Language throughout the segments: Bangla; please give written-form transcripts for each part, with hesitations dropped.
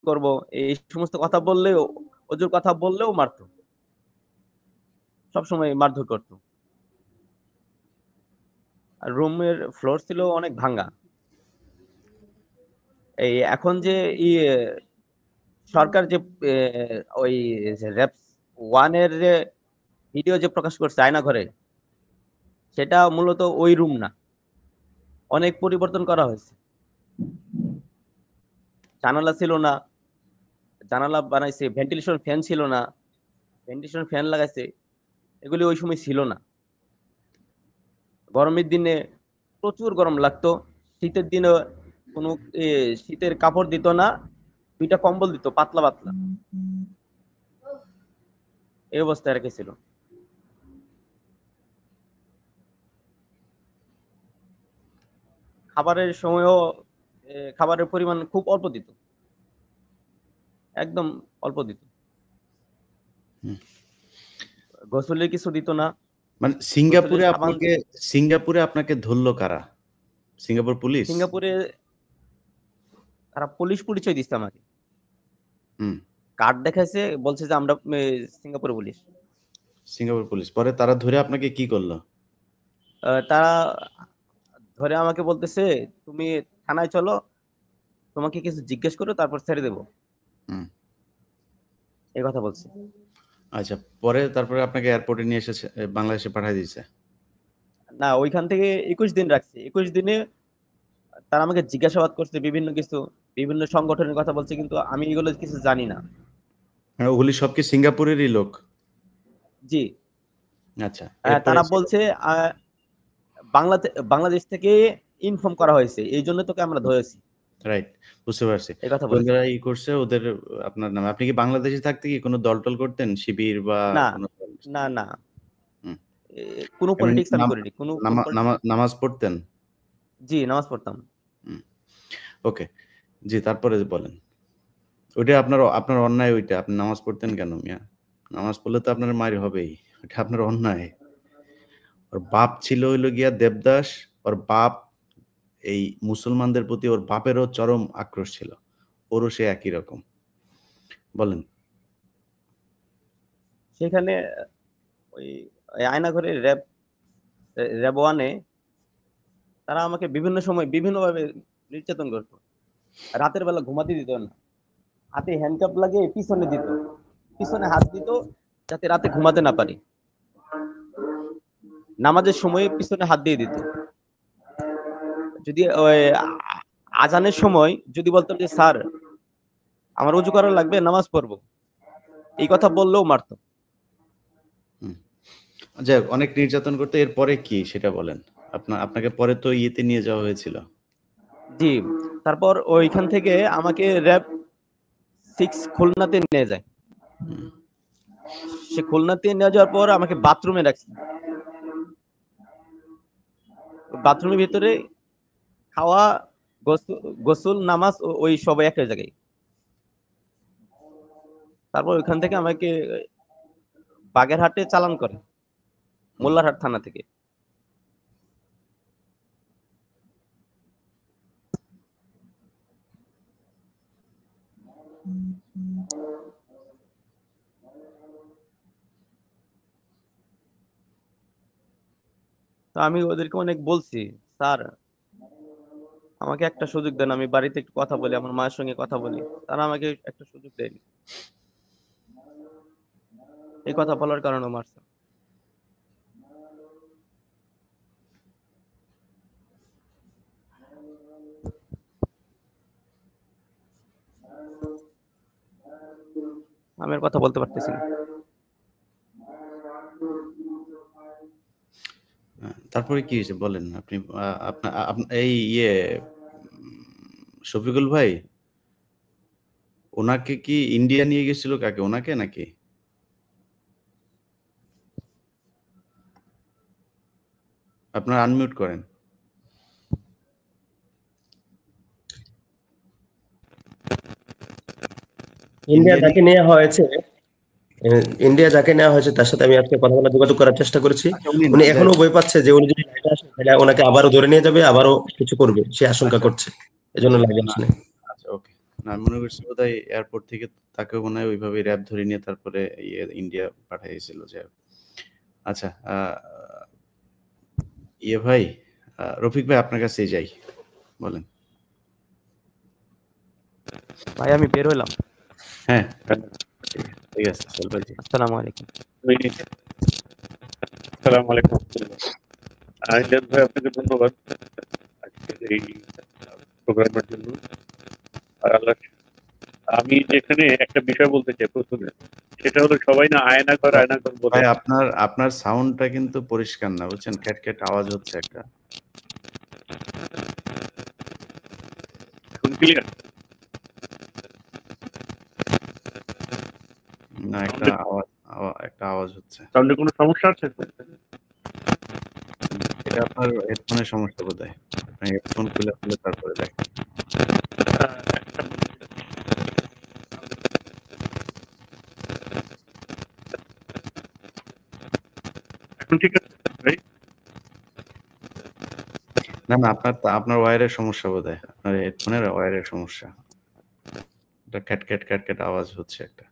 করব, এই সমস্ত কথা বললেও, ওজুর কথা বললেও মারতো। সবসময় মারধর করতো। আর রুমের ফ্লোর ছিল অনেক ভাঙ্গা। এই এখন যে ইয়ে সরকার যে ওই র‍্যাব 1 এর যে ভিডিও যে প্রকাশ করছে আয়নাঘরে, সেটা মূলত ওই রুম না। অনেক পরিবর্তন করা হয়েছে। জানালা ছিল না, জানালা বানাইছে, ভেন্টিলেশন ফ্যান ছিল না, ভেন্টিলেশন ফ্যান লাগাইছে। এগুলি ওই সময় ছিল না। গরমের দিনে প্রচুর গরম লাগতো। শীতের দিনে কোনো শীতের কাপড় দিত না। ২ টা কম্বল দিত পাতলা, পাতলা। এই অবস্থায় রেখেছিল। খাবারের সময়ও খাবারের পরিমাণ খুব অল্প দিত। একদম অল্প দিত। গোসলের কিছু দিত না। মানে সিঙ্গাপুরে আপনাকে ধরলো কারা? Singapore police? সিঙ্গাপুরে তারা পুলিশ পরিচয় দিচ্ছে আমাকে। হুম। কার্ড দেখাইছে, বলছে যে আমরা সিঙ্গাপুর পুলিশ। Singapore police. পরে তারা ধরে আপনাকে কি করলো? তারা ধরে আমাকে বলতেছে, তুমি থানায় চলো, তোমাকে কিছু জিজ্ঞেস করো, তারপর ছেড়ে দেব। এই কথা বলছে। আচ্ছা, পরে তারপরে আপনাকে এয়ারপোর্টে নিয়ে এসে বাংলাদেশে পাঠিয়ে দিয়েছে? না, ওইখান থেকে ২১ দিন রাখছে। ২১ দিনে তারা আমাকে জিজ্ঞাসাবাদ করছে বিভিন্ন কিছু, বিভিন্ন সংগঠনের কথা বলছে, কিন্তু আমি এগুলো কিছু জানি না। ওগুলি সব কি সিঙ্গাপুরেরই লোক? জি। আচ্ছা। তারা বলছে বাংলাদেশ থেকে ইনফর্ম করা হয়েছে, এই জন্য তোকে আমরা ধরেছি। রাইট, বুঝতে পারছি। এই কথা বলেছে। গোয়েন্দারা করছে ওদের আপনার নামে। আপনি কি বাংলাদেশে থাকতে কি কোনো দল-টল করতেন? শিবির বা না, কোনো দল? না, না। হুম। কোনো এমনি পলিটিক্স আমি করিনি। কোনো নামাজ পড়তেন? জি, নামাজ পড়তাম। ওকে। জি, তারপরে বলেন। ওইটা আপনার অন্যায় ওইটা। আপনি নামাজ পড়তেন কেন মিয়া? নামাজ পড়লে তো আপনার মাইর হবেই। ওইটা আপনার অন্যায়। ওর বাপ ছিল হইলো গিয়া দেবদাস। ওর বাপ এই মুসলমানদের প্রতি ওর বাপেরও চরম আক্রোশ ছিল। ওরও সে একই রকম। বলেন। সেখানে ওই আয়নাঘরে র‍্যাব 1 এ তারা আমাকে বিভিন্ন সময় বিভিন্নভাবে নির্যাতন করত। রাতের বেলা ঘুমাতে দিত না। হাতে হ্যান্ডকাপ লাগিয়ে পিছনে দিত। পিছনে হাত দিত যাতে রাতে ঘুমাতে না পারি। নামাজের সময় পিছনে হাত দিয়ে দিত। যদি আজানের সময় যদি বলতাম যে স্যার আমার ওযু করা লাগবে, নামাজ পড়ব, এই কথা বললেও মারত। যাই হোক, অনেক নির্যাতন করতে। এরপরে কি সেটা বলেন। আপনাকে পরে তো ইয়েতে নিয়ে যাওয়া হয়েছিল। জি, তারপর ওইখান থেকে আমাকে র‍্যাব 6 খুলনাতে নিয়ে যায়। সে খুলনাতে নিয়ে যাওয়ার পর আমাকে বাথরুমে রাখছে। বাথরুমের ভিতরে খাওয়া, গোসল, নামাজ ওই সবাই একটা জায়গায়। তারপর ওইখান থেকে আমাকে বাগেরহাটে চালান করে, মোল্লারহাট থানা থেকে। তো আমি ওদেরকে অনেক বলছি, স্যার আমাকে একটা সুযোগ দেন, আমি বাড়িতে একটু কথা বলি, আমার মায়ের সঙ্গে কথা বলি। তারা আমাকে একটা সুযোগ দেয়নি। এই কথা বলার কারণে মারছে। আমি আর কথা বলতে পারতেছি না। তারপরে কি হয়েছে বলেন। আপনি এই শফিকুল ভাই, ওনাকে কি ইন্ডিয়া নিয়ে গেছিল? কাকে, ওনাকে নাকি? আপনার আনমিউট করেন। ইন্ডিয়া যাকে নেওয়া হয়েছে তার সাথে আমি আজকে কথা বলার যোগাযোগ করার চেষ্টা করেছি। উনি এখনো ভয় পাচ্ছে যে উনি যদি লাইভে আসেন তাহলে ওনাকে আবারও ধরে নিয়ে যাবে, আবারও কিছু করবে, সে আশঙ্কা করছে, এজন্য লাইভে আসেন। আচ্ছা, ওকে। না আমি মনে করছি বোধহয় এয়ারপোর্ট থেকে তাকে মনে হয় ওইভাবে র্যাব ধরে নিয়ে তারপরে ইন্ডিয়া পাঠিয়েছিল। যে আচ্ছা, ভাই, রফিক ভাই আপনার কাছেই যাই, বলেন। ভাই আমি বের হইলাম। হ্যাঁ, ঠিক আছে, চলবে। আসসালামু আলাইকুম। আসসালামু আলাইকুম। আইজাদ ভাই, আপনাকে ধন্যবাদ আজকের এই প্রোগ্রামের জন্য। আর আল্লাহ, আমি যেখানে একটা বিষয় বলতে চাই প্রথমে, সেটা হলো সবাই না আয়নাঘর বলে। ভাই আপনার সাউন্ডটা কিন্তু পরিষ্কার না, বুঝছেন? ক্যাট আওয়াজ হচ্ছে একটা। এখন ক্লিয়ার? না, একটা আওয়াজ হচ্ছে। সাউন্ডে কোনো সমস্যা আছে? এটা আপনার হেডফোনের সমস্যা বোধহয়। আপনি হেডফোন খুলে তারপরে দেখেন। এখন ঠিক আছে ভাই? না, আপনার ওয়্যারের সমস্যা বোধহয়। আপনার হেডফোনের ওয়্যারের সমস্যা। এটা ক্যাট আওয়াজ হচ্ছে একটা।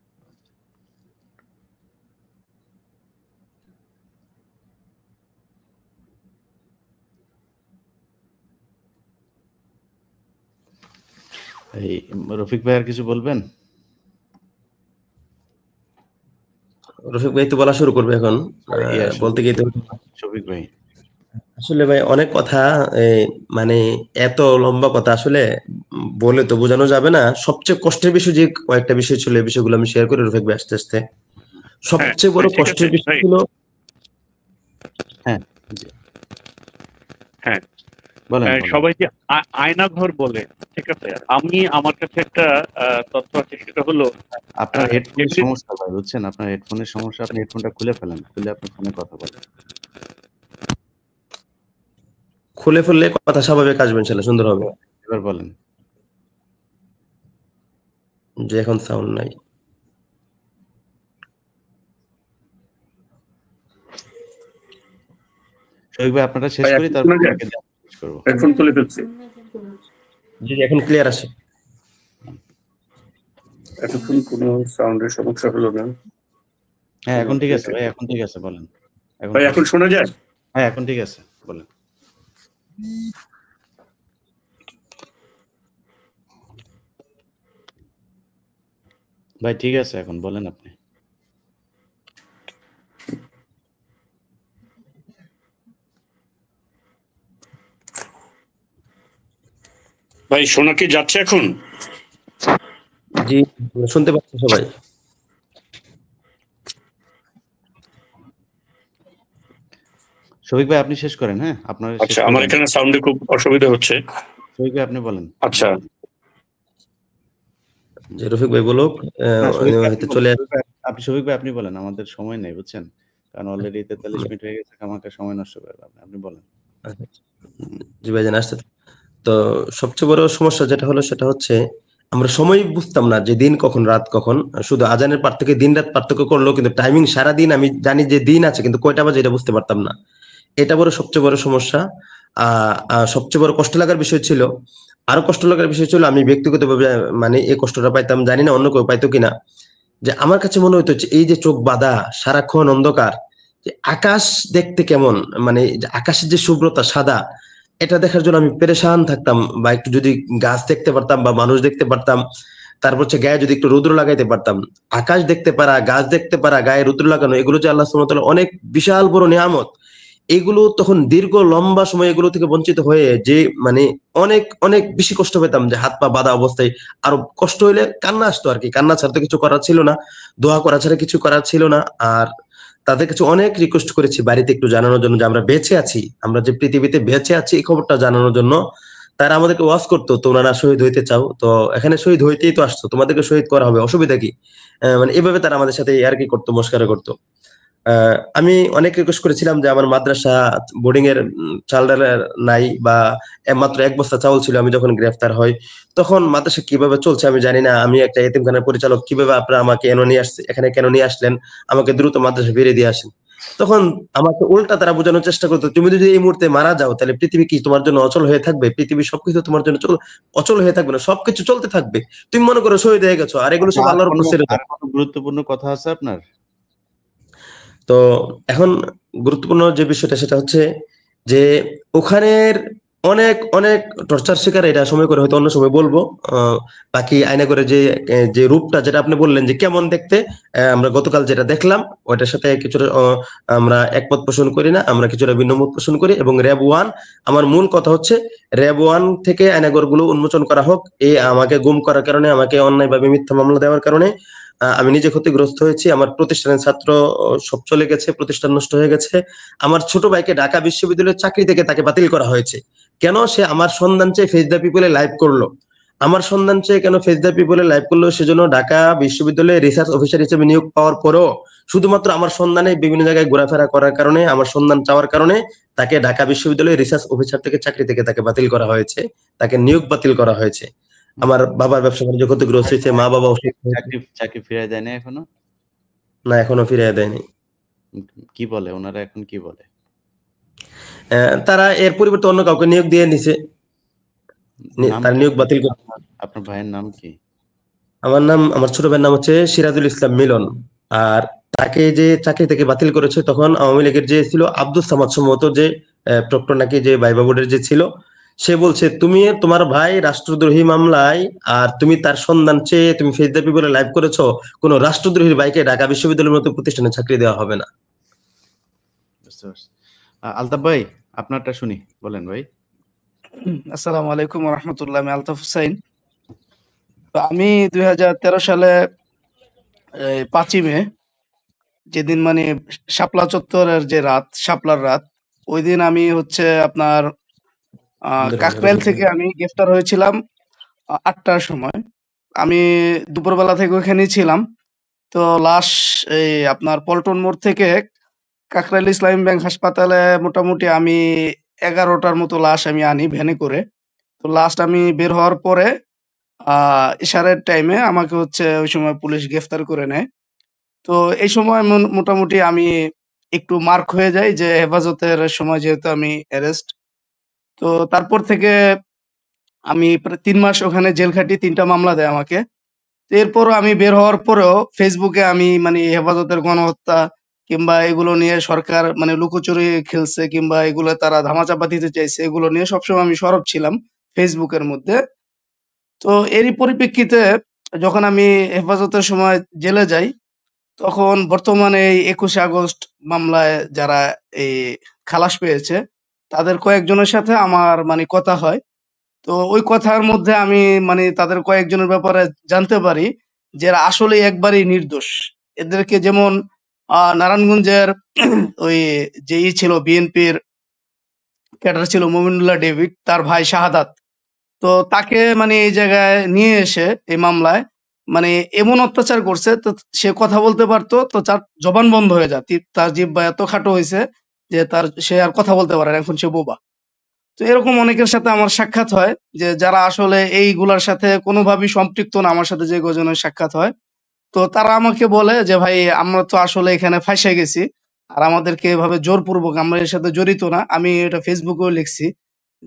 এই রফিক ভাই আর কিছু বলবেন? রফিক ভাই তো বলা শুরু করবে এখন। বলতে গিয়ে তো শফিক ভাই, আসলে ভাই অনেক কথা, মানে এত লম্বা কথা আসলে বলে তো বোঝানো যাবে না। সবচেয়ে কষ্টের বিষয় যে কয়েকটা বিষয় ছিল, এই বিষয়গুলো আমি শেয়ার করি রফিক ভাই আস্তে আস্তে। সবচেয়ে বড় ঠিক কষ্টের আছে বিষয় ভাই। ছিল, হ্যাঁ, বলেন। সবাই যে আয়নাঘর বলে, ঠিক আছে। আমার কাছে একটা তথ্য আছে, সেটা হলো আপনার হেডফোনের সমস্যা ভাই, বুঝছেন? আপনার হেডফোনের সমস্যা। আপনি হেডফোনটা খুলে ফেলেন, খুলে আপনি ফোনে কথা বলেন। খুলে ফেললে কথা স্বাভাবিক আসবে ইনশাল্লাহ, সুন্দর হবে। এবার বলেন। যে এখন সাউন্ড নাই। শফিক ভাই আপনারটা শেষ করি, তারপর শেষ করবো। হেডফোন খুলে ফেলছি। জি এখন ক্লিয়ার আসে। এতক্ষণ কোনো সাউন্ডের সমস্যা হলো না। হ্যাঁ, এখন ঠিক আছে ভাই, এখন ঠিক আছে, বলেন। ভাই এখন শোনা যায়? হ্যাঁ, এখন ঠিক আছে, বলেন। ভাই ঠিক আছে, এখন বলেন আপনি। ভাই শোনা কি যাচ্ছে এখন? জি শুনতে পাচ্ছি সবাই। শফিক ভাই আপনি শেষ করেন। হ্যাঁ, আপনার আচ্ছা, আমার এখানে সাউন্ডে খুব অসুবিধা হচ্ছে। শফিক ভাই আপনি বলেন। আচ্ছা, যে রফিক ভাই বলুক, হয়তো চলে আসে। আপনি শফিক ভাই আপনি বলেন, আমাদের সময় নেই, বুঝছেন? কারণ অলরেডি 43 মিনিট হয়ে গেছে, আমাকে সময় নষ্ট করে আপনি বলেন। জি ভাইজান আসতে। তো সবচেয়ে বড় সমস্যা যেটা হলো সেটা হচ্ছে আমরা সময় বুঝতাম না যে দিন কখন রাত কখন। শুধু আজানের পার থেকে দিন রাত পার্থক্য করলো, কিন্তু টাইমিং সারাদিন আমি জানি যে দিন আছে, কিন্তু কয়টা বাজে এটা বুঝতে পারতাম না। এটা সবচেয়ে বড় সমস্যা। সবচেয়ে বড় কষ্ট লাগার বিষয় ছিল, আরো কষ্ট লাগার বিষয় ছিল, আমি ব্যক্তিগতভাবে মানে এই কষ্টটা পাইতাম, জানি না অন্য কেউ পাইতো কিনা। যে আমার কাছে মনে হতো যে এই যে চোখ বাঁধা সারাক্ষণ অন্ধকার, যে আকাশ দেখতে কেমন, মানে আকাশের যে শুভ্রতা সাদা, এটা দেখার জন্য আমি পেরেশান থাকতাম। বা একটু যদি গাছ দেখতে পারতাম বা মানুষ দেখতে পারতাম, তারপর হচ্ছে গায়ে যদি একটু রৌদ্র লাগাইতে পারতাম। আকাশ দেখতে পারা, গাছ দেখতে পারা, গায়ে রৌদ্র লাগানো, এগুলো যে আল্লাহ সুবহানাহু ওয়া তাআলা অনেক বিশাল বড় নিয়ামত। এগুলো তখন দীর্ঘ লম্বা সময় এগুলো থেকে বঞ্চিত হয়ে যে মানে অনেক অনেক বেশি কষ্ট পেতাম, যে হাত পা বাঁধা অবস্থায়। আরো কষ্ট হইলে কান্না আসতো আর কি, কান্না ছাড়া তো কিছু করার ছিল না, দোয়া করা ছাড়া কিছু করার ছিল না। আর তাদের কাছে অনেক রিকোয়েস্ট করেছি বাড়িতে একটু জানানোর জন্য যে আমরা বেঁচে আছি, আমরা যে পৃথিবীতে বেঁচে আছি এই খবরটা জানানোর জন্য। তারা আমাদেরকে ওয়াজ করতো, তোমরা না শহীদ হইতে চাও তো এখানে শহীদ হইতেই তো আসছো, তোমাদেরকে শহীদ করা হবে, অসুবিধা কি? মানে এভাবে তারা আমাদের সাথে আর কি করতো, মস্কারা করতো। আমি অনেক রিকোয়েস্ট করেছিলাম যে আমার মাদ্রাসা বোর্ডিং এর চাল ডাল নাই, বা মাত্র 1 বস্তা চাউল ছিল আমি যখন গ্রেফতার হই। তখন মাদ্রাসা কিভাবে চলছে আমি জানি না, আমি একটা এতিমখানার পরিচালক, কিভাবে আপনারা আমাকে এখানে কেন নিয়ে আসলেন, আমাকে দ্রুত মাদ্রাসা ফিরিয়ে দিয়ে আসেন। তখন আমাকে উল্টা তারা বোঝানোর চেষ্টা করতো, তুমি যদি এই মুহূর্তে মারা যাও তাহলে পৃথিবী কি তোমার জন্য অচল হয়ে থাকবে? পৃথিবীর সবকিছু তোমার জন্য অচল হয়ে থাকবে না, সবকিছু চলতে থাকবে। তুমি মনে করো শহীদ হয়ে গেছো, আর এগুলো আচ্ছা, সব আল্লাহর উপর ছেড়ে দাও। আর কোনো গুরুত্বপূর্ণ কথা আছে আপনার? তো এখন গুরুত্বপূর্ণ যে বিষয়টা সেটা হচ্ছে যে ওখানের অনেক অনেক টর্চার শিকার, এটা সময় করে হয়তো অন্য সময় বলবো। বাকি আয়না করে যে রূপটা যেটা আপনি বললেন যে কেমন দেখতে, আমরা গতকাল যেটা দেখলাম ওইটার সাথে কিছুটা আমরা একমত পোষণ করি না, আমরা কিছুটা ভিন্ন মত পোষণ করি। এবং র্যাব 1, আমার মূল কথা হচ্ছে র্যাব 1 থেকে আয়নাগর গুলো উন্মোচন করা হোক। এই আমাকে গুম করার কারণে, আমাকে অন্যায়ভাবে মিথ্যা মামলা দেওয়ার কারণে আমি নিজে ক্ষতিগ্রস্ত হয়েছি, আমার প্রতিষ্ঠানের ছাত্র সব চলে গেছে, প্রতিষ্ঠান নষ্ট হয়ে গেছে। আমার ছোট ভাইকে ঢাকা বিশ্ববিদ্যালয়ের চাকরি থেকে তাকে বাতিল করা হয়েছে। কেন? সে আমার সন্ধান চেয়ে ফেস দ্য পিপলে লাইভ করলো। আমার সন্ধান চেয়ে কেন ফেস দ্য পিপলে লাইভ করলো? সেজন্য ঢাকা বিশ্ববিদ্যালয়ে রিসার্চ অফিসার হিসেবে নিয়োগ পাওয়ার পরেও শুধুমাত্র আমার সন্ধানে বিভিন্ন জায়গায় ঘোরাফেরা করার কারণে, আমার সন্ধান চাওয়ার কারণে তাকে ঢাকা বিশ্ববিদ্যালয়ের রিসার্চ অফিসার থেকে চাকরি থেকে তাকে বাতিল করা হয়েছে, তাকে নিয়োগ বাতিল করা হয়েছে। আমার বাবার ব্যবসা বাণিজ্য ক্ষতিগ্রস্ত হয়েছে, মা বাবা অসুস্থ হয়েছে। চাকরি ফিরিয়ে দেয় না এখনো? না, এখনো ফিরিয়ে দেয়নি। কি বলে ওনারা এখন, কি বলে? তারা এর পরিবর্তে অন্য কাউকে নিয়োগ দিয়ে নিছে, নাম তার কি? নিয়োগ বাতিল করে। আপনার ভাইয়ের নাম কি? আমার ছোট ভাইয়ের নাম হচ্ছে সিরাজুল ইসলাম মিলন। আর তাকে যে চাকরি থেকে বাতিল করেছে তখন আওয়ামী লীগের যে ছিল আব্দুল সামাদ, সম্ভবত যে প্রক্টর নাকি, যে ভাইবা বোর্ডের যে ছিল, সে বলছে তুমি তোমার ভাই রাষ্ট্রদ্রোহী মামলায়, আর তুমি তার সন্ধান চেয়ে তুমি ফেস দ্য পিপলে লাইভ করেছো, কোন রাষ্ট্রদ্রোহীর ভাইকে ঢাকা বিশ্ববিদ্যালয়ের মতো প্রতিষ্ঠানে চাকরি দেওয়া হবে না। বুঝতে পারছি। আলতাফ ভাই, আপনারটা শুনি, বলেন ভাই। আসসালামু আলাইকুম ওয়া রাহমাতুল্লাহ। আমি আলতাফ হুসাইন। তো আমি 2013 সালে 5ই মে, যেদিন মানে শাপলা চত্বরের যে রাত, শাপলার রাত, ওই দিন আমি হচ্ছে আপনার কাকরাইল থেকে আমি গ্রেফতার হয়েছিলাম 8টার সময়। আমি দুপুরবেলা থেকে ওখানেই ছিলাম। তো লাশ এই আপনার পল্টন মোড় থেকে কাকরাইল ইসলামী ব্যাংক হাসপাতালে মোটামুটি আমি 11টার মতো লাশ আমি আনি ভ্যানে করে। তো লাস্ট আমি বের হওয়ার পরে ইশারের টাইমে আমাকে হচ্ছে ওই সময় পুলিশ গ্রেফতার করে নেয়। তো এই সময় মোটামুটি আমি একটু মার্ক হয়ে যাই, যে হেফাজতের সময় যেহেতু আমি অ্যারেস্ট। তো তারপর থেকে আমি প্রায় 3 মাস ওখানে জেল খাটি, 3টা মামলা দেয় আমাকে। তো এরপরও আমি বের হওয়ার পরেও ফেসবুকে আমি মানে হেফাজতের গণহত্যা কিংবা এগুলো নিয়ে সরকার মানে লুকোচুরি খেলছে কিংবা এগুলো তারা ধামাচাপা দিতে চাইছে, এগুলো নিয়ে সবসময় আমি সরব ছিলাম ফেসবুকের মধ্যে। তো এরই পরিপ্রেক্ষিতে যখন আমি হেফাজতের সময় জেলে যাই, তখন বর্তমানে এই 21শে আগস্ট মামলায় যারা এই খালাস পেয়েছে, তাদের কয়েকজনের সাথে আমার মানে কথা হয়। তো ওই কথার মধ্যে আমি মানে তাদের কয়েকজনের ব্যাপারে জানতে পারি যে এরা আসলেই একবারেই নির্দোষ। এদেরকে যেমন নারায়ণগঞ্জের ওই ছিল বিএনপির ক্যাডার ছিল মমিনুল্লাহ ডেভিড, তার ভাই শাহাদাত। তো তাকে মানে এই জায়গায় নিয়ে এসে এই মামলায় মানে এমন অত্যাচার করছে, তো সে কথা বলতে পারতো, তো তার জবান বন্ধ হয়ে যায়, তার জিহ্বা এত খাটো হয়েছে যে সে আর কথা বলতে পারে না, এখন সে বোবা। তো এরকম অনেকের সাথে আমার সাক্ষাৎ হয়, যে যারা আসলে এইগুলার সাথে কোনোভাবেই সম্পৃক্ত না, আমার সাথে যে কজনের সাক্ষাৎ হয়। তো তারা আমাকে বলে যে ভাই আমরা তো আসলে এখানে ফাঁসে গেছি, আর আমাদেরকে এভাবে জোরপূর্বক, আমরা এর সাথে জড়িত না। আমি এটা ফেসবুকেও লিখছি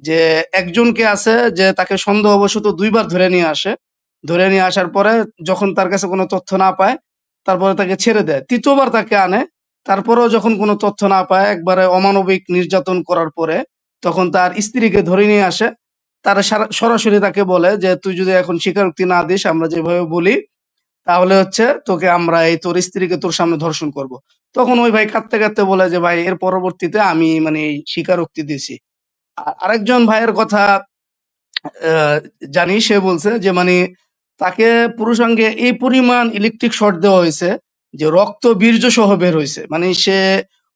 যে একজনকে আছে যে তাকে সন্দেহবশত 2 বার ধরে নিয়ে আসে। ধরে নিয়ে আসার পরে যখন তার কাছে কোনো তথ্য না পায়, তারপরে তাকে ছেড়ে দেয়। ৩য় বার তাকে আনে, তারপরেও যখন কোনো তথ্য না পায়, একবারে অমানবিক নির্যাতন করার পরে তখন তার স্ত্রীকে ধরে নিয়ে আসে। তারা সরাসরি তাকে বলে যে তুই যদি এখন স্বীকারোক্তি না দিস আমরা যেভাবে বলি, তাহলে হচ্ছে তোকে আমরা এই তোর স্ত্রীকে তোর সামনে ধর্ষণ করব। তখন ওই ভাই কাঁদতে কাঁদতে বলে যে ভাই এর পরবর্তীতে আমি মানে এই স্বীকারোক্তি দিছি। আরেকজন ভাইয়ের কথা জানি, সে বলছে যে মানে তাকে পুরুষাঙ্গে এই পরিমাণ ইলেকট্রিক শর্ট দেওয়া হয়েছে যে রক্ত বীর্য সহ বের হয়েছে। মানে সে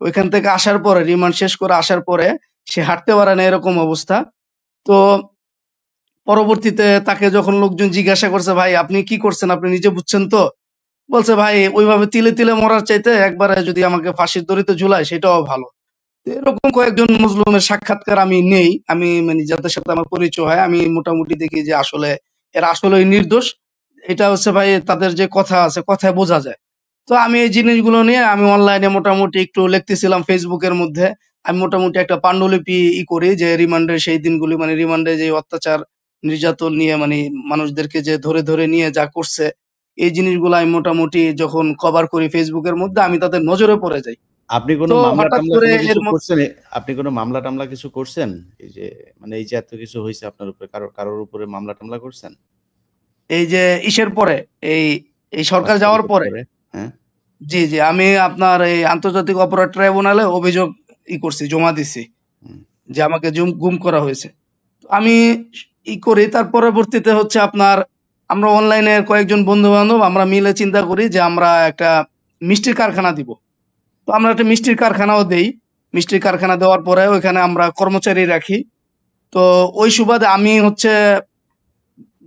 ওইখান থেকে আসার পরে, রিমান্ড শেষ করে আসার পরে সে হাঁটতে পারে না, এরকম অবস্থা। তো পরবর্তীতে তাকে যখন লোকজন জিজ্ঞাসা করছে ভাই আপনি কি করছেন, আপনি নিজে বুঝছেন তো? বলছে ভাই ওইভাবে তিলে তিলে মরার চাইতে একবারে যদি আমাকে ফাঁসির দড়িতে ঝুলায় সেটাও ভালো। তো এরকম কয়েকজন মজলুমের সাক্ষাৎকার আমি নেই, আমি মানে যাদের সাথে আমার পরিচয় হয়, আমি মোটামুটি দেখি যে আসলে এরা আসলেই নির্দোষ। এটা হচ্ছে ভাই তাদের যে কথা আছে, কথায় বোঝা যায়। তো আমি এই জিনিসগুলো নিয়ে আমি অনলাইনে মোটামুটি একটু লিখতেছিলাম ফেসবুকের মধ্যে। আমি মোটামুটি একটা পাণ্ডুলিপি করি যে রিমান্ডের সেই দিনগুলি, মানে রিমান্ডে যে অত্যাচার নির্যাতন নিয়ে মানে মানুষদেরকে যে ধরে ধরে নিয়ে যা করছে, এই জিনিসগুলো আমি মোটামুটি যখন কভার করি ফেসবুকের মধ্যে, আমি তাদের নজরে পড়ে যাই। আপনি কোনো তো মামলা হঠাৎ টামলা করে কোনো এর কিছু মধ্যে করছেন? আপনি কোনো মামলা টামলা কিছু করছেন? এই যে মানে এই যে এত কিছু হয়েছে আপনার উপরে, কারোর উপরে মামলা টামলা করছেন? এই যে ইসের পরে এই এই 5 সরকার যাওয়ার তারিখের পরে পরে? হ্যাঁ। জি, জি। আমি আপনার এই আন্তর্জাতিক অপরাধ ট্রাইব্যুনালে অভিযোগ করছি, জমা দিছি হুম। যে আমাকে গুম করা হয়েছে। তো আমি করি, তার পরবর্তীতে হচ্ছে আপনার আমরা অনলাইনে কয়েকজন বন্ধু-বান্ধব আমরা মিলে চিন্তা করি যে আমরা একটা মিষ্টির কারখানা দিব। তো আমরা একটা মিষ্টির কারখানাও দেই। মিষ্টির কারখানা দেওয়ার পরে ওইখানে আমরা কর্মচারী রাখি। তো ওই সুবাদে আমি হচ্ছে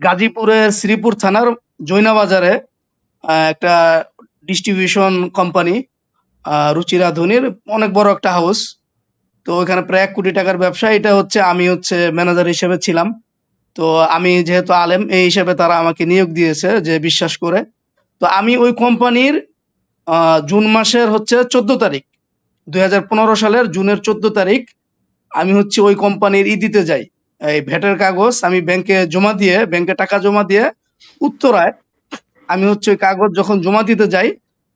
গাজীপুরের শ্রীপুর থানার জৈনাবাজারে একটা ডিস্ট্রিবিউশন কোম্পানি রুচিরাধুনীর অনেক বড় একটা হাউস। তো ওইখানে প্রায় 1 কোটি টাকার ব্যবসা। এটা হচ্ছে আমি হচ্ছে ম্যানেজার হিসেবে ছিলাম। তো আমি যেহেতু আলেম এই হিসেবে তারা আমাকে নিয়োগ দিয়েছে যে বিশ্বাস করে। তো আমি ওই কোম্পানির জুন মাসের হচ্ছে 14 তারিখ 2015 সালের জুনের 14 তারিখ আমি হচ্ছে ওই কোম্পানির দিতে যাই। এই ভ্যাটের কাগজ আমি ব্যাংকে টাকা জমা দিয়ে উত্তরায় আমি হচ্ছে ওই কাগজ যখন জমা দিতে যাই,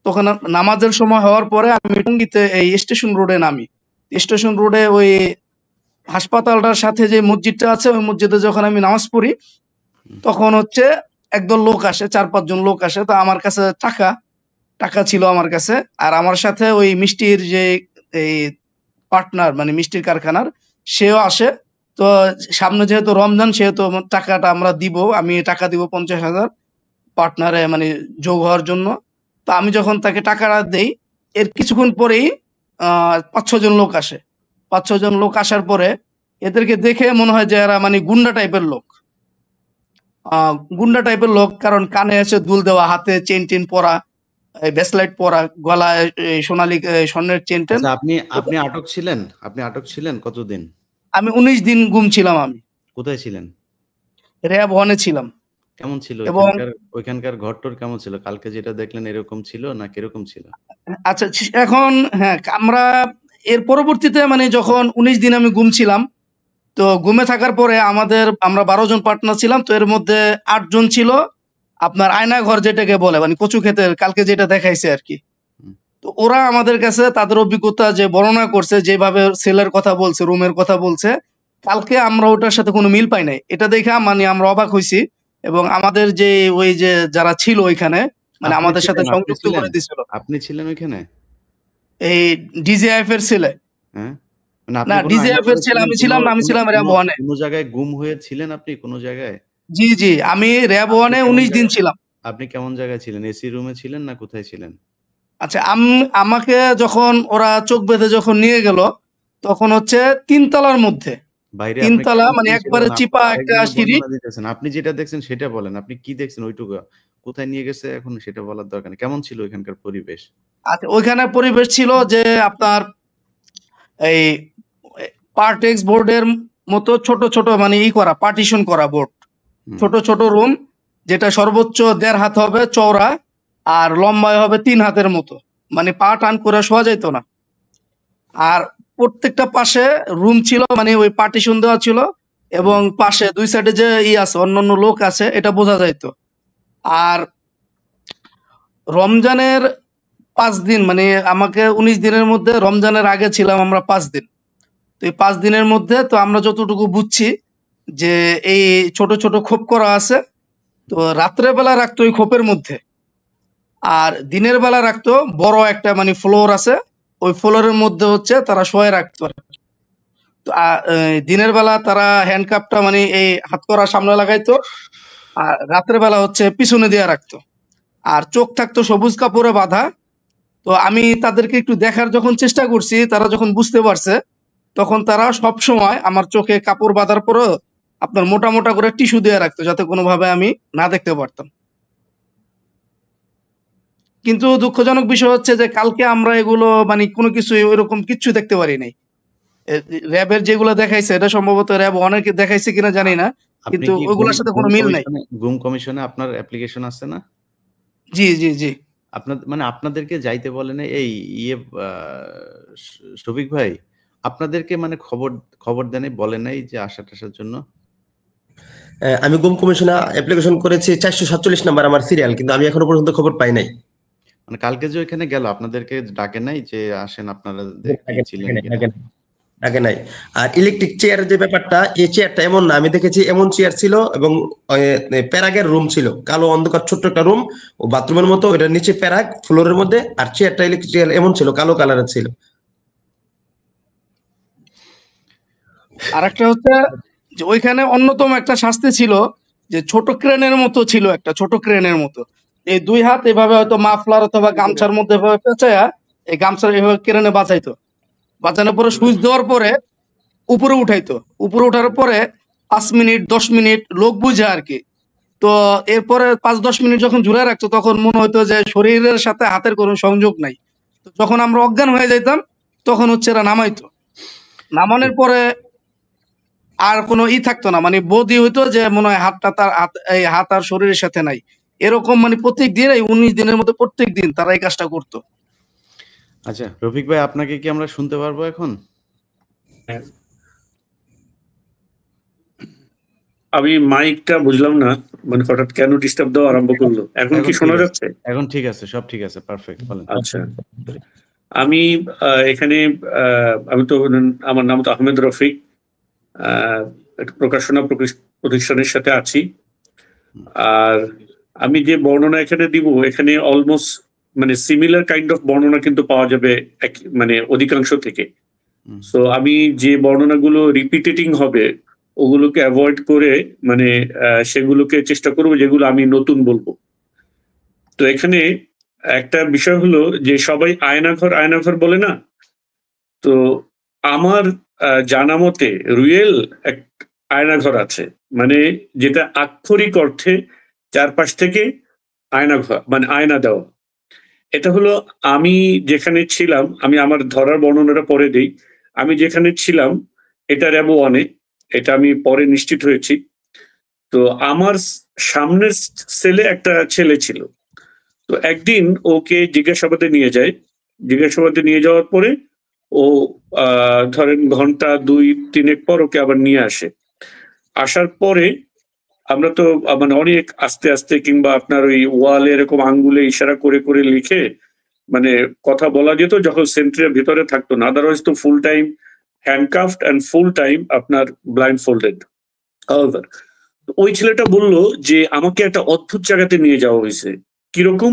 তখন নামাজের সময় হওয়ার পরে আমি টঙ্গীতে এই স্টেশন রোডে নামি। স্টেশন রোডে ওই হাসপাতালটার সাথে যে মসজিদটা আছে ওই মসজিদে যখন আমি নামাজ পড়ি, তখন হচ্ছে একদল লোক আসে, 4-5 জন লোক আসে। তো আমার কাছে টাকা ছিল আমার কাছে, আর আমার সাথে ওই মিষ্টির যে এই পার্টনার মানে মিষ্টির কারখানার সেও আসে। তো সামনে যেহেতু রমজান সেহেতু আমার টাকাটা আমরা দিব, আমি টাকা দিব 50,000 পার্টনারে মানে যোগ হওয়ার জন্য। তো আমি যখন তাকে টাকাটা দেই, এর কিছুক্ষণ পরেই 5-6 জন লোক আসে। 5-6 জন লোক আসার পরে এদেরকে দেখে মনে হয় যে এরা মানে গুন্ডা টাইপের লোক। গুন্ডা টাইপের লোক, কারণ কানে এসে দুল দেওয়া, হাতে চেইন টেন পরা, ব্রেসলেট পরা, গলায় এই সোনালী স্বর্ণের চেন টেন। আচ্ছা, আপনি আটক ছিলেন? আপনি আটক ছিলেন কতদিন? আমি 19 দিন গুম ছিলাম। আমি কোথায় ছিলেন? র‍্যাব 1 এ ছিলাম। কেমন ছিল এবং ওইখানকার ঘরটর কেমন ছিল? কালকে যেটা দেখলেন এরকম ছিল না কিরকম ছিল? আচ্ছা এখন হ্যাঁ, আমরা এর পরবর্তীতে মানে যখন 19 দিন আমি গুম ছিলাম, তো গুমে থাকার পরে আমরা 12 জন পার্টনার ছিলাম। তো এর মধ্যে 8 জন ছিল আপনার আয়না ঘর যেটাকে বলে, মানে কচু ক্ষেতের কালকে যেটা দেখাইছে আরকি। হুম। তো ওরা আমাদের কাছে তাদের অভিজ্ঞতা যে বর্ণনা করছে, যেভাবে সেলের কথা বলছে, রুমের কথা বলছে, কালকে আমরা ওটার সাথে কোনো মিল পাই নাই। এটা দেখা মানে আমরা অবাক হইছি, এবং আমাদের যে ওই যে যারা ছিল ওইখানে মানে আমাদের সাথে সংযুক্ত করে দিছিল আপনি ছিলেন ওইখানে? এই ডিজিএফ এর ছেলে। হ্যাঁ? মানে না, আপনি কোনো ডিজিএফ এর আয়নাঘরে ছেলে ছিলেন? আমি ছিলাম না, আমি ছিলাম র‍্যাব 1 এ। কোনো জায়গায় গুম হয়ে ছিলেন আপনি কোনো জায়গায়? জি, জি। আমি র‍্যাব 1 এ 19 দিন ছিলাম। আপনি কেমন জায়গায় ছিলেন? এসি রুমে ছিলেন না কোথায় ছিলেন? আচ্ছা, আমাকে যখন ওরা চোখ বেঁধে যখন নিয়ে গেল, তখন হচ্ছে 3 তলার মধ্যে। বাইরে 3 আপনি তলা কেমন মানে ছিলেন সেটা একবারে বলেন। চিপা আপনি একটা আরেকজনের সিঁড়ি। বর্ণনা দিতেছেন। আপনি যেটা দেখছেন সেটা বলেন। আপনি কি দেখছেন ওইটুকু? কোথায় নিয়ে গেছে এখন সেটা বলার দরকার নেই। কেমন ছিল ওইখানকার পরিবেশ? আচ্ছা, ওইখানে পরিবেশ ছিল যে আপনার এই পার্টেক্স বোর্ডের মতো ছোট ছোট মানে করা পার্টিশন করা বোর্ড, হুম। ছোট ছোট রুম, যেটা সর্বোচ্চ 1.5 হাত হবে চওড়া আর লম্বায় হবে 3 হাতের মতো, মানে পা টান করে শোয়া যেত না। আর প্রত্যেকটা পাশে রুম ছিল, মানে ওই পার্টিশন দেওয়া ছিল, এবং পাশে 2 সাইডে যে আছে অন্যান্য লোক আছে এটা বোঝা যাইতো। আর রমজানের 5 দিন মানে আমাকে 19 দিনের মধ্যে, রমজানের আগে ছিলাম আমরা 5 দিন। তো এই 5 দিনের মধ্যে তো আমরা যতটুকু বুঝছি যে এই ছোট ছোট খোপ করা আছে, তো রাত্রে বেলা রাখতো ওই খোপের মধ্যে, আর দিনের বেলা রাখতো বড় একটা মানে ফ্লোর আছে, ওই ফ্লোরের মধ্যে হচ্ছে তারা শোয়ে রাখতো। তো দিনের বেলা তারা হ্যান্ডকাপটা মানে এই হাত করার সামনে লাগাইতো, আর রাতের বেলা হচ্ছে পিছনে দিয়ে রাখতো, আর চোখ থাকতো সবুজ কাপড়ে বাঁধা। তো আমি তাদেরকে একটু দেখার যখন চেষ্টা করছি, তারা যখন বুঝতে পারছে, তখন তারা সব সময় আমার চোখে কাপড় বাঁধার পরও আপনার মোটা মোটা করে টিস্যু দিয়ে রাখতো, যাতে কোনোভাবে আমি না দেখতে পারতাম। কিন্তু দুঃখজনক বিষয় হচ্ছে যে কালকে আমরা এগুলো মানে কোনো কিছু এরকম কিচ্ছু দেখতে পারি নাই। র‍্যাবের যেগুলো দেখাইছে এটা সম্ভবত র‍্যাব অনেকে দেখাইছে কিনা জানি না, আপনি কিন্তু কি ওইগুলোর সাথে কোনো মিল নাই। গুম কমিশনে আপনার অ্যাপ্লিকেশন আছে না? জি, জি, জি। মানে আপনাদেরকে যাইতে বলে না এই ইয়ে শফিক ভাই, আপনাদেরকে মানে খবর দেন বলে নাই যে আসার জন্য? আমি গুম কমিশনে অ্যাপ্লিকেশন করেছি 447 নাম্বার আমার সিরিয়াল, কিন্তু আমি এখনো পর্যন্ত খবর পাই নাই। মানে কালকে যে ওইখানে গেল আপনাদেরকে ডাকে নাই যে আসেন আপনারা ছিলেন কিনা? আগে নাই। আর ইলেকট্রিক চেয়ারের যে ব্যাপারটা, এই চেয়ারটা এমন না, আমি দেখেছি এমন চেয়ার ছিল এবং প্যারাগের রুম ছিল, কালো অন্ধকার ছোট্ট একটা রুম, ও বাথরুমের মতো, ওটার নিচে প্যারাগ ফ্লোরের মধ্যে, আর চেয়ারটা ইলেকট্রিক চেয়ার এমন ছিল, কালো কালারের ছিল। আরেকটা হচ্ছে যে ওইখানে অন্যতম একটা শাস্তি ছিল যে ছোট ক্রেনের মতো ছিল, একটা ছোট ক্রেনের মতো, এই 2 হাত এভাবে হয়তো মাফলার অথবা গামছার মধ্যে এভাবে পেঁচায়া এই গামছার এভাবে ক্রেনে বাঁচানোর পরে সুইচ দেওয়ার পরে উপরে উঠাইতো। উপরে উঠার পরে 5 মিনিট 10 মিনিট লোক বুঝে আর কি। তো এরপরে 5-10 মিনিট যখন ঝুলে রাখতো তখন মনে হতো যে শরীরের সাথে হাতের কোনো সংযোগ নাই। তো যখন আমরা অজ্ঞান হয়ে যাইতাম তখন হচ্ছে এরা নামাইতো। নামানোর পরে আর কোনো থাকতো না, মানে বোধই হইতো যে মনে হয় হাতটা তার এই হাত আর শরীরের সাথে নাই। এরকম মানে প্রত্যেক দিন, এই 19 দিনের মধ্যে প্রত্যেক দিন তারা এই কাজটা করতো। আচ্ছা রফিক ভাই, আপনাকে কি আমরা শুনতে পারবো এখন? আমি মাইকটা বুঝলাম না, মানে হঠাৎ কেন ডিস্টার্ব দেওয়া আরম্ভ করলো। এখন কি শোনা যাচ্ছে? এখন ঠিক আছে, সব ঠিক আছে, পারফেক্ট, বলেন। আচ্ছা, আমি এখানে আমি তো, আমার নাম তো আহমেদ রফিক, একটা প্রকাশনা প্রতিষ্ঠানের সাথে আছি। আর আমি যে বর্ণনা এখানে দিব, এখানে অলমোস্ট মানে সিমিলার কাইন্ড অফ বর্ণনা কিন্তু পাওয়া যাবে মানে অধিকাংশ থেকে। সো আমি যে বর্ণনাগুলো রিপিটেটিং হবে ওগুলোকে অ্যাভয়েড করে মানে সেগুলোকে চেষ্টা করবো যেগুলো আমি নতুন বলবো। তো এখানে একটা বিষয় হলো যে সবাই আয়নাঘর বলে না, তো আমার জানা মতে রিয়েল এক আয়নাঘর আছে, মানে যেটা আক্ষরিক অর্থে চারপাশ থেকে আয়নাঘর মানে আয়না দেওয়া। এটা হলো আমি যেখানে ছিলাম, আমি আমার ধরার বর্ণনাটা পরে দিই। আমি যেখানে ছিলাম এটা র্যাবো 1-এ, এটা আমি পরে নিশ্চিত হয়েছি। তো আমার সামনের সেলে একটা ছেলে ছিল। তো একদিন ওকে জিজ্ঞাসাবাদে নিয়ে যায়। জিজ্ঞাসাবাদে নিয়ে যাওয়ার পরে ও ধরেন ঘন্টা 2-3 পর ওকে আবার নিয়ে আসে। আসার পরে আমরা তো মানে অনেক আস্তে আস্তে কিংবা আপনার ওই ওয়ালে এরকম আঙ্গুলে ইশারা করে করে লিখে মানে কথা বলা যেত যখন সেন্ট্রির ভিতরে থাকতো না, আদারওয়াইজ তো full time handcuffed and full time আপনার ব্লাইন্ড ফোল্ডেড। ওই ছেলেটা বলল যে আমাকে একটা অদ্ভুত জায়গাতে নিয়ে যাওয়া হয়েছে। কিরকম?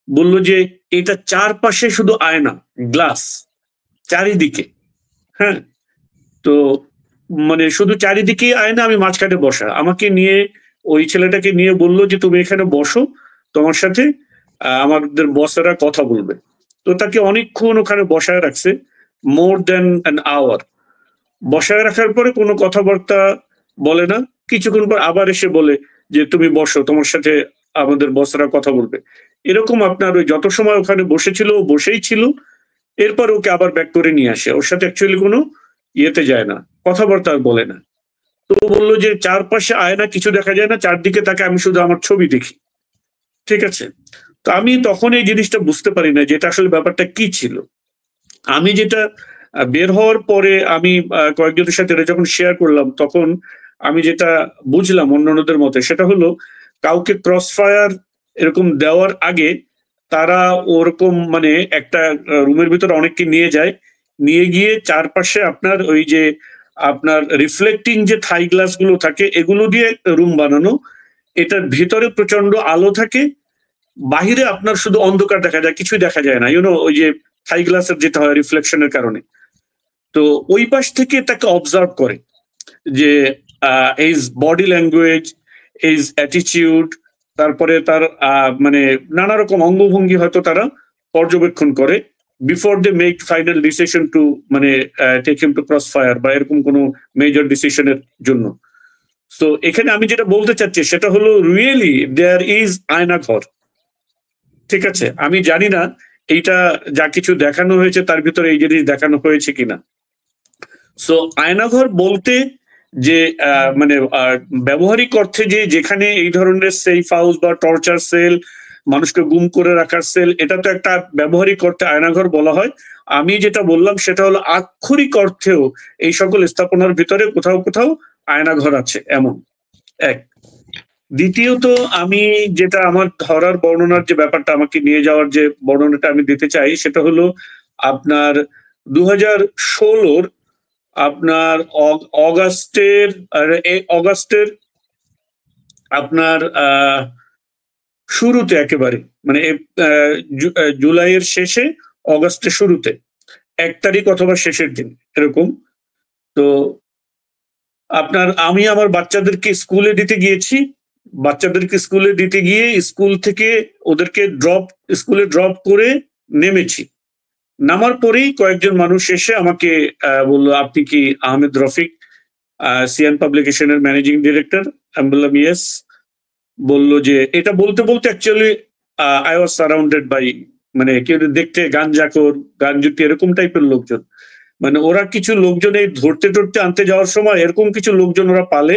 বলল যে এটা চারপাশে শুধু আয়না, গ্লাস চারিদিকে। হ্যাঁ, তো মানে শুধু চারিদিকেই আয়না, আমি মাঝখানে বসা। আমাকে নিয়ে ওই ছেলেটাকে নিয়ে বললো যে তুমি এখানে বসো, তোমার সাথে আমাদের বসেরা কথা বলবে। তো তাকে অনেকক্ষণ ওখানে বসায় রাখছে, মোর দেন অ্যান আওয়ার। বসায় রাখার পরে কোনো কথাবার্তা বলে না। কিছুক্ষণ পর আবার এসে বলে যে তুমি বসো, তোমার সাথে আমাদের বসরা কথা বলবে। এরকম আপনার ওই যত সময় ওখানে বসেছিল ও বসেই ছিল, এরপর ওকে আবার ব্যাক করে নিয়ে আসে। ওর সাথে অ্যাকচুয়ালি কোনো ইয়েতে যায় না, কথাবার্তা আর বলে না। তো বললো যে চারপাশে আয়না, কিছু দেখা যায় না, চারদিকে তাকে আমি শুধু আমার ছবি দেখি। ঠিক আছে, তো আমি তখন এই জিনিসটা বুঝতে পারি না যে এটা আসলে ব্যাপারটা কি ছিল। আমি যেটা বের হওয়ার পরে আমি কয়েকজনের সাথে এটা যখন শেয়ার করলাম, তখন আমি যেটা বুঝলাম অন্যান্যদের মতে, সেটা হলো কাউকে ক্রস ফায়ার এরকম দেওয়ার আগে তারা ওরকম মানে একটা রুমের ভিতরে অনেককে নিয়ে যায়, নিয়ে গিয়ে চারপাশে আপনার ওই যে আপনার রিফ্লেক্টিং যে থাই গ্লাস গুলো থাকে এগুলো দিয়ে রুম বানানো। এটার ভিতরে প্রচন্ড আলো থাকে, বাহিরে আপনার শুধু অন্ধকার দেখা যায়, কিছুই দেখা যায় না, ওই যে থাই গ্লাসের যেটা হয় রিফ্লেকশনের কারণে। তো ওই পাশ থেকে তাকে অবজার্ভ করে যে age body language, age attitude, তারপরে তার মানে নানা রকম অঙ্গভঙ্গি হয়তো তারা পর্যবেক্ষণ করে before they make final decision to মানে take him to crossfire বা এরকম কোনো মেজর ডিসিশনের জন্য। তো এখানে আমি যেটা বলতে চাচ্ছি সেটা হলো রিয়েলি দেয়ার ইজ আয়নাঘর। ঠিক আছে, আমি জানি না এইটা যা কিছু দেখানো হয়েছে তার ভিতরে এই জিনিস দেখানো হয়েছে কিনা। সো আয়নাঘর বলতে যে মানে ব্যবহারিক অর্থে যে যেখানে এই ধরনের সেফ হাউস বা টর্চার সেল মানুষকে গুম করে রাখার সেল, এটা তো একটা ব্যবহারিক অর্থে আয়নাঘর বলা হয়। আমি যেটা বললাম সেটা হলো আক্ষরিক অর্থেও এই সকল স্থাপনার ভিতরে কোথাও কোথাও আয়নাঘর আছে এমন এক। দ্বিতীয়ত আমি যেটা আমার ধরার বর্ণনার যে ব্যাপারটা, আমাকে নিয়ে যাওয়ার যে বর্ণনাটা আমি দিতে চাই সেটা হলো আপনার 2016 আপনার অগাস্টের আপনার শুরুতে একেবারে মানে জুলাইয়ের শেষে অগাস্টের শুরুতে 1 তারিখ অথবা শেষের দিন এরকম। তো আপনার আমি আমার বাচ্চাদেরকে স্কুলে দিতে গিয়েছি। বাচ্চাদেরকে স্কুলে দিতে গিয়ে স্কুল থেকে ওদেরকে স্কুলে ড্রপ করে নেমেছি। নামার পরেই কয়েকজন মানুষ এসে আমাকে বললো, আপনি কি আহমেদ রফিক, সিয়ান পাবলিকেশনের ম্যানেজিং ডিরেক্টর? আমি বললাম ইয়েস। বললো যে এটা বলতে বলতে actually I was surrounded by মানে কেউ দেখতে গাঞ্জাখোর, গাঞ্জুটি এরকম টাইপের লোকজন। মানে ওরা কিছু লোকজন এই ধরতে আনতে যাওয়ার সময় এরকম কিছু লোকজন ওরা পালে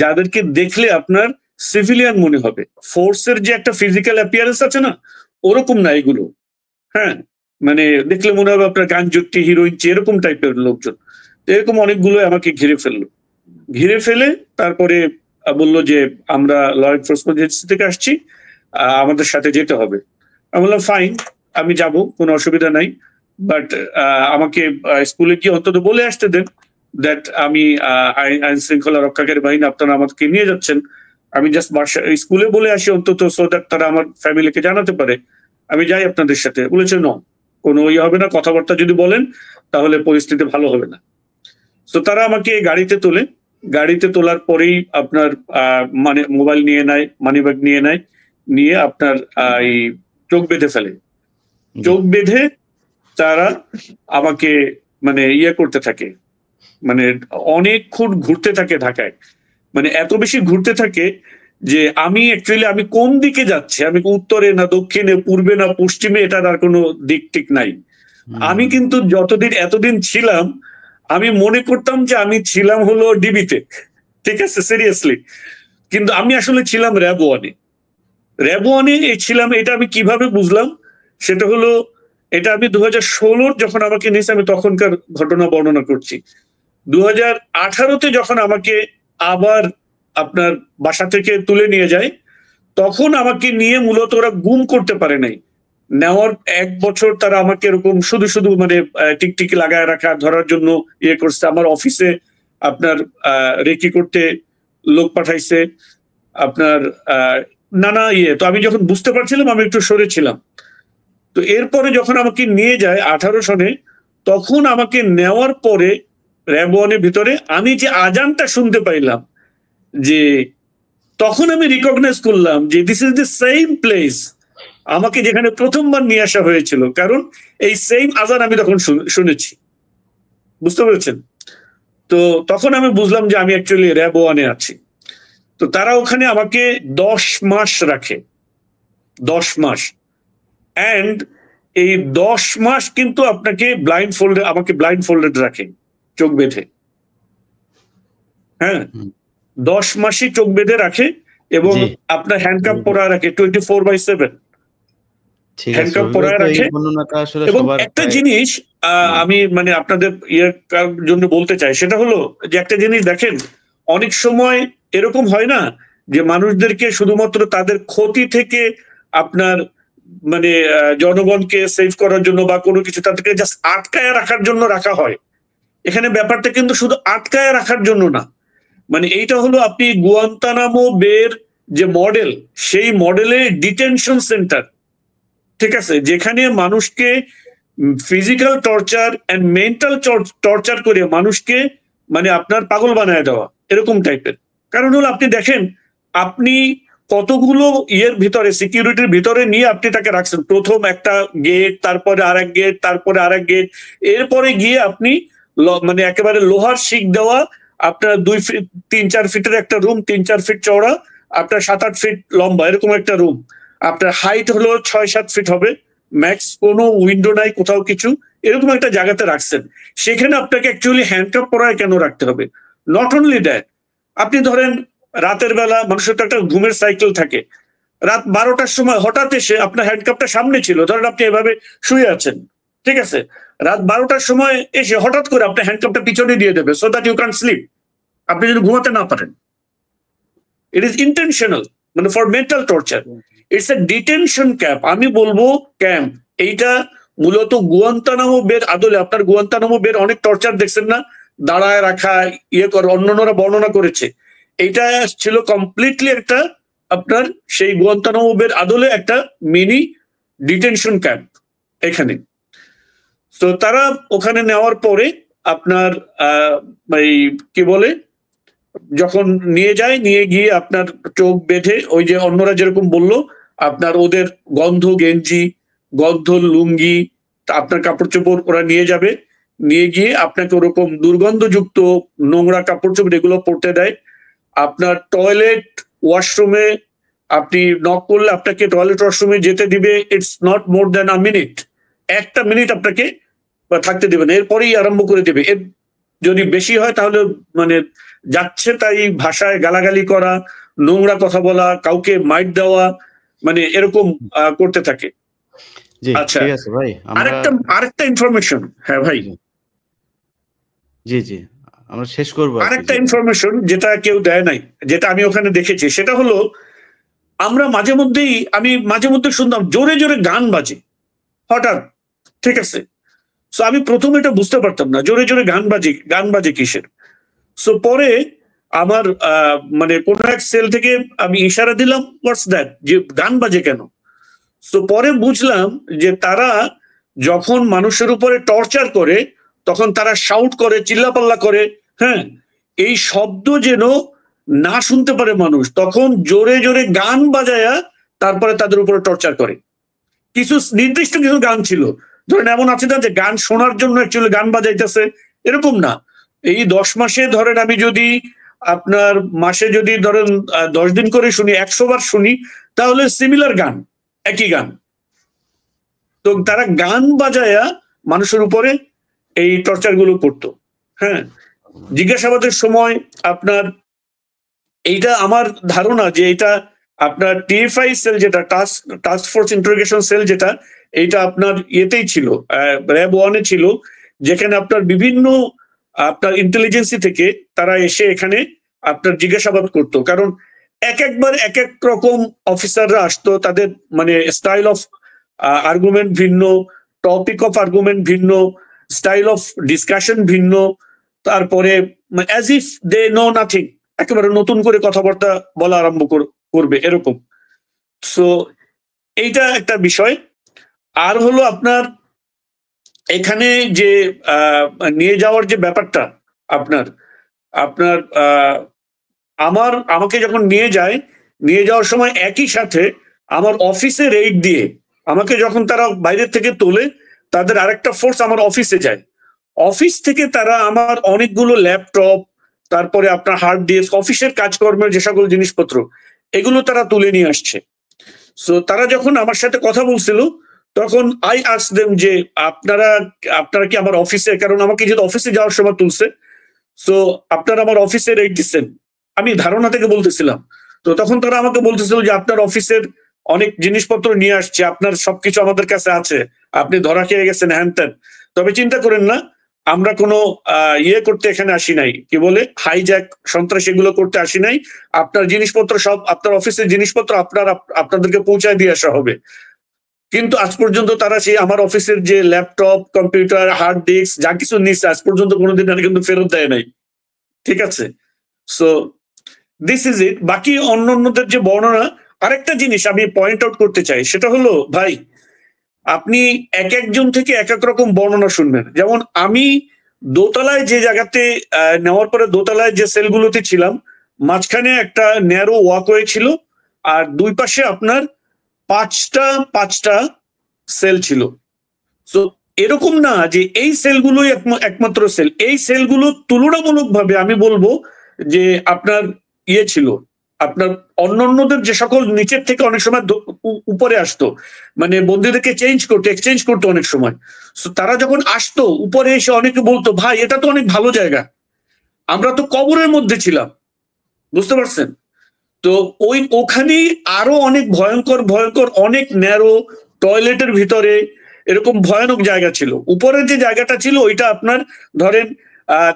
যাদেরকে দেখলে আপনার সিভিলিয়ান মনে হবে। ফোর্সের যে একটা ফিজিক্যাল অ্যাপিয়ারেন্স আছে না, ওরকম না এগুলো। হ্যাঁ, মানে দেখলে মনে হবে আপনার গাঞ্জুটি, হিরোইন এরকম টাইপের লোকজন। এরকম অনেকগুলো আমাকে ঘিরে ফেললো। ঘিরে ফেলে তারপরে বললো যে আমরা ল এনফোর্সমেন্ট এজেন্সি থেকে আসছি, আমাদের সাথে যেতে হবে। আমি বললাম ফাইন, আমি যাব, কোনো অসুবিধা নাই, বাট আমাকে স্কুলে গিয়ে অন্তত বলে আসতে দেন দ্যাট আমি আইন শৃঙ্খলা রক্ষাকারী বাহিনী, আপনারা আমাকে নিয়ে যাচ্ছেন। আমি জাস্ট স্কুলে বলে আসি অন্তত, সো দ্যাট তারা আমার ফ্যামিলিকে জানাতে পারে আমি যাই আপনাদের সাথে। বলেছে ন, কোনো ইয়ে হবে না, কথাবার্তা যদি বলেন তাহলে পরিস্থিতি ভালো হবে না। তো তারা আমাকে গাড়িতে তোলে। গাড়িতে তোলার পরেই আপনার মানে মোবাইল নিয়ে নেয়, মানিব্যাগ নিয়ে নেয়, নিয়ে আপনার এই চোখ বেঁধে ফেলে। চোখ বেঁধে তারা আমাকে মানে ইয়ে করতে থাকে, মানে অনেকক্ষণ ঘুরতে থাকে ঢাকায়। মানে এত বেশি ঘুরতে থাকে যে আমি অ্যাকচুয়ালি আমি কোন দিকে যাচ্ছি, আমি উত্তরে না দক্ষিণে, পূর্বে না পশ্চিমে, এটার আর কোনো দিক ঠিক নাই। আমি কিন্তু এতদিন ছিলাম, আমি মনে করতাম যে আমি ছিলাম হলো ডিবিতে, ঠিক আছে, সিরিয়াসলি। কিন্তু আমি আসলে ছিলাম র্যাব ওয়ানে ছিলাম। এটা আমি কিভাবে বুঝলাম সেটা হলো, এটা আমি 2016 যখন আমাকে নিয়েছে, আমি তখনকার ঘটনা বর্ণনা করছি। 2018-তে যখন আমাকে আবার আপনার বাসা থেকে তুলে নিয়ে যায়, তখন আমাকে নিয়ে মূলত ওরা গুম করতে পারে নাই। নেওয়ার 1 বছর তারা আমাকে এরকম শুধু মানে টিকটিকি লাগায় রাখা, ধরার জন্য ইয়ে করছে। আমার অফিসে আপনার রেকি করতে লোক পাঠাইছে, আপনার নানা ইয়ে। তো আমি যখন বুঝতে পারছিলাম আমি একটু সরেছিলাম। তো এরপরে যখন আমাকে নিয়ে যায় 18 সনে, তখন আমাকে নেওয়ার পরে র্যাব ওয়ানের ভিতরে আমি যে আজানটা শুনতে পাইলাম, যে তখন আমি রিকগনাইজ করলাম যে this is the same place আমাকে যেখানে প্রথমবার নিয়ে আসা হয়েছিল। কারণ এই সেম আজান আমি তখন শুনেছি, বুঝতে পেরেছেন? তো তখন আমি বুঝলাম যে আমি অ্যাকচুয়ালি র্যাব ওয়ানে আছি। তো তারা ওখানে আমাকে 10 মাস রাখে, 10 মাস। অ্যান্ড এই 10 মাস কিন্তু আপনাকে আমাকে ব্লাইন্ড ফোল্ডেড রাখে, চোখ বেঁধে। হ্যাঁ, 10 মাসই চোখ বেঁধে রাখে এবং আপনার হ্যান্ডকাপ পরা রাখে 24/7। হ্যান্ডকাপ পরা রাখে। এবং একটা জিনিস আমি মানে আপনাদের ইয়ের জন্য বলতে চাই, সেটা হলো যে একটা জিনিস দেখেন, অনেক সময় এরকম হয় না যে মানুষদেরকে শুধুমাত্র তাদের ক্ষতি থেকে আপনার মানে জনগণকে সেভ করার জন্য বা কোনো কিছু তাদেরকে জাস্ট আটকায় রাখার জন্য রাখা হয়। এখানে ব্যাপারটা কিন্তু শুধু আটকায় রাখার জন্য না, মানে এইটা হলো আপনি গুয়ান্তানামো বের যে মডেল, সেই মডেলের ডিটেনশন সেন্টার, ঠিক আছে, যেখানে মানুষকে physical torture and mental torture করে মানুষকে মানে আপনার পাগল বানায় দেওয়া, এরকম টাইপের। কারণ হলো আপনি দেখেন, আপনি কতগুলো ইয়ের ভিতরে, সিকিউরিটির ভিতরে নিয়ে আপনি তাকে রাখছেন। প্রথম একটা গেট, তারপরে আরেক গেট, তারপরে আরেক গেট, এরপরে গিয়ে আপনি মানে একেবারে লোহার শিক দেওয়া আপনার 3-4 ফিটের একটা রুম, 3-4 ফিট চওড়া, আপনার 7-8 ফিট লম্বা, এরকম একটা রুম। আপনার হাইট হলো 6-7 ফিট হবে ম্যাক্স, কোনো উইন্ডো নাই কোথাও কিছু, এরকম একটা জায়গাতে রাখছেন। সেখানে আপনাকে অ্যাকচুয়ালি হ্যান্ডকাপ পরায় কেন রাখতে হবে? নট অনলি দ্যাট, আপনি ধরেন রাতের বেলা মানুষের তো একটা ঘুমের সাইকেল থাকে, রাত 12টার সময় হঠাৎ এসে আপনার হ্যান্ডকাপটা সামনে ছিল, ধরেন আপনি এভাবে শুয়ে আছেন, ঠিক আছে, রাত 12টার সময় এসে হঠাৎ করে আপনার হ্যান্ডকাপটা পিছনে দিয়ে দেবে so that you can sleep, আপনি যদি ঘুমাতে না পারেন। ইট ইজ ইন্টেনশনাল, মানে for mental torture. It's a detention camp, আমি বলবো ক্যাম্প। এইটা মূলত গুয়ান্তানামো বের আদলে, আপনার গুয়ান্তানামো বের অনেক টর্চার দেখছেন না, দাঁড়ায় রাখা, ইয়ে করে, অন্যান্যরা বর্ণনা করেছে। এইটা ছিল কমপ্লিটলি একটা আপনার সেই গুয়ান্তানামো বের আদলে একটা মিনি ডিটেনশন ক্যাম্প এখানে। তো তারা ওখানে নেওয়ার পরে আপনার এই কি বলে, যখন নিয়ে যায়, নিয়ে গিয়ে আপনার চোখ বেঁধে, ওই যে অন্যরা যেরকম বললো, আপনার ওদের গন্ধ গেঞ্জি, গন্ধ লুঙ্গি, আপনার কাপড় চোপড় ওরা নিয়ে যাবে, নিয়ে গিয়ে আপনাকে ওরকম দুর্গন্ধযুক্ত নোংরা কাপড় চোপড় এগুলো পরতে দেয়। আপনার টয়লেট ওয়াশরুমে আপনি নক করলে আপনাকে টয়লেট ওয়াশরুমে যেতে দিবে, it's not more than a minute, 1টা মিনিট আপনাকে থাকতে দেবে না, এরপরেই আরম্ভ করে দেবে। এর যদি বেশি হয় তাহলে মানে যাচ্ছে তাই ভাষায় গালাগালি করা, নোংরা কথা বলা, কাউকে মাইট দেওয়া, মানে এরকম করতে থাকে। জি আচ্ছা, ঠিক আছে ভাই, আরেকটা ইনফরমেশন, হ্যাঁ ভাই, জি জি আমরা শেষ করবো। আরেকটা ইনফরমেশন যেটা কেউ দেয় নাই, যেটা আমি ওখানে দেখেছি, সেটা হলো আমরা আমি মাঝে মধ্যে শুনতাম জোরে জোরে গান বাজে হঠাৎ, ঠিক আছে। সো আমি প্রথমে এটা বুঝতে পারতাম না জোরে জোরে গান বাজে কিসের। সো পরে আমার মানে কোন এক সেল থেকে আমি ইশারা দিলাম, হোয়াটস দ্যাট, যে গান বাজে কেন। সো পরে বুঝলাম যে তারা যখন মানুষের উপরে টর্চার করে তখন তারা শাউট করে, চিল্লাপাল্লা করে, হ্যাঁ, এই শব্দ যেন না শুনতে পারে মানুষ, তখন জোরে জোরে গান বাজায়া তারপরে তাদের উপরে টর্চার করে। কিছু নির্দিষ্ট কিছু গান ছিল, ধরেন এমন আছে না যে গান শোনার জন্য অ্যাকচুয়ালি গান বাজাইতেছে, এরকম না। এই 10 মাসে ধরেন আমি যদি আপনার মাসে যদি ধরেন 10 দিন করে শুনি, 100 বার শুনি, তাহলে সিমিলার গান, একই গান। তো তারা গান বাজায়া মানুষের উপরে এই টর্চার গুলো করতো। হ্যাঁ, জিজ্ঞাসাবাদের সময় আপনার এইটা আমার ধারণা যে এটা আপনার টিএফআই সেল, যেটা টাস্ক ফোর্স ইন্টারোগেশন সেল, যেটা এইটা আপনার ইয়েতেই ছিল, র্যাব 1-এ ছিল, যেখানে আপনার বিভিন্ন আপনার ইন্টেলিজেন্সি থেকে তারা এসে এখানে আপনার জিজ্ঞাসাবাদ করতো। কারণ একবার এক এক রকম অফিসাররা আসতো, তাদের মানে স্টাইল অফ আর্গুমেন্ট ভিন্ন, টপিক অফ আর্গুমেন্ট ভিন্ন, স্টাইল অফ ডিসকাশন ভিন্ন, তারপরে as if they know nothing, একেবারে নতুন করে কথাবার্তা বলা আরম্ভ করবে এরকম। সো এইটা একটা বিষয়। আর হলো আপনার এখানে যে নিয়ে যাওয়ার যে ব্যাপারটা, আপনার আমাকে যখন নিয়ে যাওয়ার সময় একই সাথে আমার অফিসে রেইড দিয়ে আমাকে যখন তারা বাইরের থেকে তোলে, তাদের আরেকটা ফোর্স আমার অফিসে যায়, অফিস থেকে তারা আমার অনেকগুলো ল্যাপটপ, তারপরে আপনার হার্ড ডিস্ক, অফিসের কাজকর্মের যে সকল জিনিসপত্র, এগুলো তারা তুলে নিয়ে আসছে। সো তারা যখন আমার সাথে কথা বলছিল, তখন আই আস্ক দেম যে আপনারা কি আমার অফিসে, কারণ আমাকে যেহেতু অফিসে যাওয়ার সময় তুলছে, সো আপনারা আমার অফিসে রেট দিচ্ছেন, আমি ধারণা থেকে বলতেছিলাম। তো তখন তারা আমাকে বলতেছিল যে আপনার অফিসের অনেক জিনিসপত্র নিয়ে আসছে, আপনার সবকিছু আমাদের কাছে আছে, আপনি ধরা খেয়ে গেছেন, হ্যান ত্যান। তবে চিন্তা করেন না, আমরা কোনো ইয়ে করতে এখানে আসি নাই, কি বলে হাইজ্যাক, সন্ত্রাস, এগুলো করতে আসি নাই। আপনার জিনিসপত্র সব, আপনার অফিসের জিনিসপত্র আপনাদেরকে পৌঁছায় দিয়ে আসা হবে। কিন্তু আজ পর্যন্ত তারা সেই আমার অফিসের যে ল্যাপটপ, কম্পিউটার, হার্ড ডিস্ক যা কিছু নিচ্ছে, আজ পর্যন্ত কোনোদিন কিন্তু ফেরত দেয় নাই, ঠিক আছে। So this is it. বাকি অন্যদের যে বর্ণনা, আরেকটা জিনিস আমি পয়েন্ট আউট করতে চাই, সেটা হলো ভাই, আপনি এক একজন থেকে এক এক রকম বর্ণনা শুনবেন। যেমন আমি দোতলায় যে জায়গাতে নেওয়ার পরে দোতলায় যে সেলগুলোতে ছিলাম, মাঝখানে একটা ন্যারো ওয়াকওয়ে ছিল, আর দুই পাশে আপনার পাঁচটা সেল ছিল। তো এরকম না যে এই সেলগুলোই একমাত্র সেল, এই সেলগুলো তুলনামূলকভাবে আমি বলবো যে আপনার ইয়ে ছিল, আপনার অন্যান্যদের যে সকল নিচের থেকে অনেক সময় উপরে আসতো, মানে বন্দীদেরকে এক্সচেঞ্জ করতো অনেক সময়। তারা যখন আসতো উপরে এসে অনেকে বলতো, ভাই এটা তো অনেক ভালো জায়গা, আমরা তো কবরের মধ্যে ছিলাম, বুঝতে পারছেন। তো ওখানে আরো অনেক ভয়ঙ্কর ভয়ঙ্কর অনেক ন্যারো টয়লেটের ভিতরে এরকম ভয়ানক জায়গা ছিল। উপরের যে জায়গাটা ছিল ওইটা আপনার ধরেন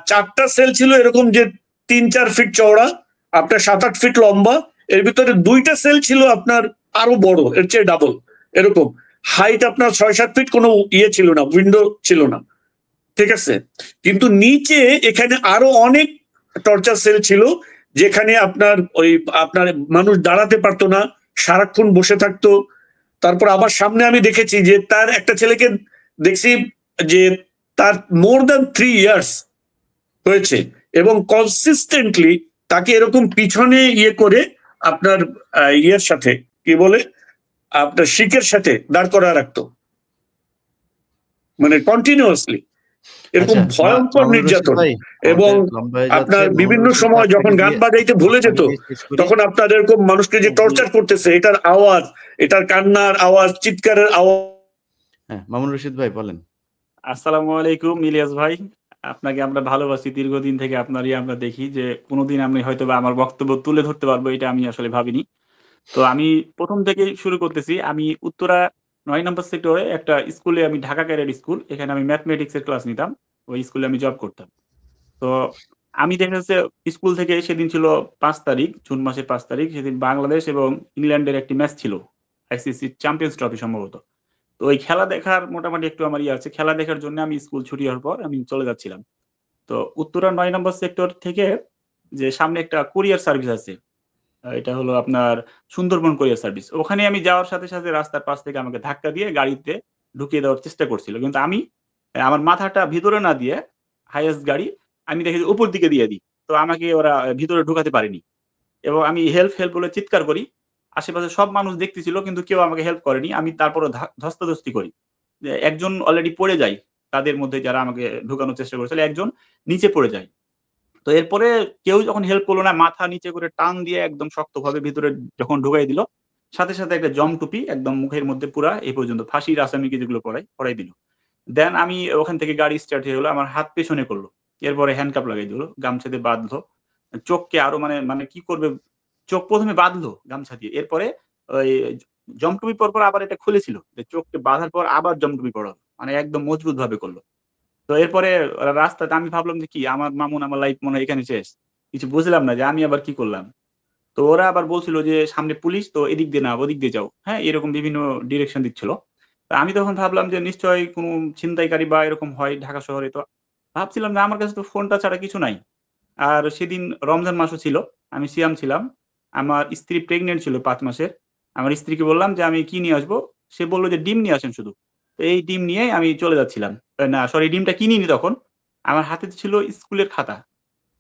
4টা সেল ছিল এরকম যে 3-4 ফিট চওড়া, আপনার 7-8 ফিট লম্বা, এর ভিতরে 2টা সেল ছিল আপনার আরো বড়, এর চেয়ে ডাবল এরকম হাইট, আপনার 6-7 ফিট, কোনো ইয়ে ছিল না, উইন্ডো ছিল না, ঠিক আছে। কিন্তু নিচে এখানে আরো অনেক টর্চার সেল ছিল যেখানে আপনার মানুষ দাঁড়াতে পারতো না, সারাক্ষণ বসে থাকতো। তারপর আবার সামনে আমি দেখেছি যে তার একটা ছেলেকে দেখছি যে তার মোর দ্যান 3 ইয়ার্স হয়েছে এবং কনসিস্টেন্টলি তাকে এরকম পিছনে ইয়ে করে আপনার ইয়ের সাথে কি বলে আপনার শিকের সাথে দাঁড় করা রাখতো, মানে কন্টিনিউয়াসলি এরকম আচ্ছা, ভয়ঙ্কর মামুনুর রশিদ নির্যাতন। ভাই, এবং আমাদের লম্বা হয়ে যাচ্ছে। আপনার মামুনুর বিভিন্ন রশিদ ভাই, সময় যখন গান বাজাইতে ভুলে যেত শেষ করি। তখন আপনার এরকম মানুষকে যে টর্চার করতেছে, এটার আওয়াজ, এটার কান্নার আওয়াজ, চিৎকারের আওয়াজ। হ্যাঁ, মামুনুর রশিদ ভাই বলেন। আসসালামু আলাইকুম ইলিয়াস ভাই, আপনাকে আমরা ভালোবাসি, দীর্ঘদিন থেকে আপনারই আমরা দেখি যে কোনোদিন আমি হয়তো বা আমার বক্তব্য তুলে ধরতে পারবো এটা আমি আসলে ভাবিনি। তো আমি প্রথম থেকেই শুরু করতেছি। আমি উত্তরা 9 নম্বর সেক্টরে একটা স্কুলে, আমি ঢাকা ক্যাডেট স্কুল, এখানে আমি ম্যাথমেটিক্স এর ক্লাস নিতাম, ওই স্কুলে আমি জব করতাম। তো আমি দেখা যাচ্ছে স্কুল থেকে, সেদিন ছিল 5 তারিখ, জুন মাসের 5 তারিখ, সেদিন বাংলাদেশ এবং ইংল্যান্ডের একটি ম্যাচ ছিল, আইসিসি চ্যাম্পিয়ন্স ট্রফি সম্ভবত। তো ওই খেলা দেখার মোটামুটি একটু আমার ইয়ে আছে, খেলা দেখার জন্য আমি স্কুল ছুটি হওয়ার পর আমি চলে যাচ্ছিলাম। তো উত্তরা 9 নম্বর সেক্টর থেকে যে সামনে একটা কুরিয়ার সার্ভিস আছে, এটা হলো আপনার সুন্দরবন কুরিয়ার সার্ভিস। ওখানে আমি যাওয়ার সাথে সাথে রাস্তার পাশ থেকে আমাকে ধাক্কা দিয়ে গাড়িতে ঢুকিয়ে দেওয়ার চেষ্টা করছিল। কিন্তু আমি আমার মাথাটা ভিতরে না দিয়ে, হাইয়েস্ট গাড়ি আমি দেখি যে উপর দিকে দিয়ে দিই। তো আমাকে ওরা ভিতরে ঢুকাতে পারেনি। এবং আমি হেল্প, হেল্প বলে চিৎকার করি। আশেপাশে সব মানুষ দেখতেছিল কিন্তু কেউ আমাকে হেল্প করেনি। আমি তারপরও ধস্তাধস্তি করি। যে একজন অলরেডি পড়ে যায়। তাদের মধ্যে যারা আমাকে ঢুকানোর চেষ্টা করেছিল, একজন নিচে পড়ে যায়। তো এরপরে কেউ যখন হেল্প করলো না, মাথা নিচে করে টান দিয়ে একদম শক্তভাবে ভিতরে যখন ঢুকাই দিল, সাথে সাথে একটা জম টুপি একদম মুখের মধ্যে পুরা এই পর্যন্ত ফাঁসির আসামিকে যেগুলো পড়াই দিল। দেন আমি ওখান থেকে গাড়ি স্টার্ট হয়ে গেলো, আমার হাত পেছনে করলো। এরপরে হ্যান্ডকাপ লাগাই দিল, গামছা দিয়ে বাঁধলো। চোখকে আরো মানে মানে কি করবে, চোখ ১ম এ বাঁধলো গামছা দিয়ে। এরপরে ওই জমটুপি পরপর আবার এটা খুলেছিল। যে চোখকে বাঁধার পর আবার জমটুপি পরালো। মানে একদম মজবুত ভাবে করলো। তো এরপরে রাস্তাতে আমি ভাবলাম যে কি আমার মামুন, আমার লাইফ মনে হয় এখানে শেষ। কিছু বুঝলাম না যে আমি আবার কি করলাম। তো ওরা আবার বলছিল যে সামনে পুলিশ, তো এদিক দিয়ে না ওদিক দিয়ে যাও। হ্যাঁ? এরকম বিভিন্ন ডিরেকশন দিচ্ছিল। তো আমি তখন ভাবলাম যে নিশ্চয়ই কোনো ছিনতাইকারী বা এরকম হয় ঢাকা শহরে। তো ভাবছিলাম যে আমার কাছে তো ফোনটা ছাড়া কিছু নাই। আর সেদিন রমজান মাসও ছিল। আমি সিয়াম ছিলাম। আমার স্ত্রী প্রেগন্যান্ট ছিল ৫ মাসের। আমার স্ত্রীকে বললাম যে আমি কি নিয়ে আসবো? সে বলল যে ডিম নিয়ে আসেন শুধু। তো এই ডিম নিয়েই আমি চলে যাচ্ছিলাম। না সরি, ডিমটা কিনিনি তখন। আমার হাতে ছিল স্কুলের খাতা।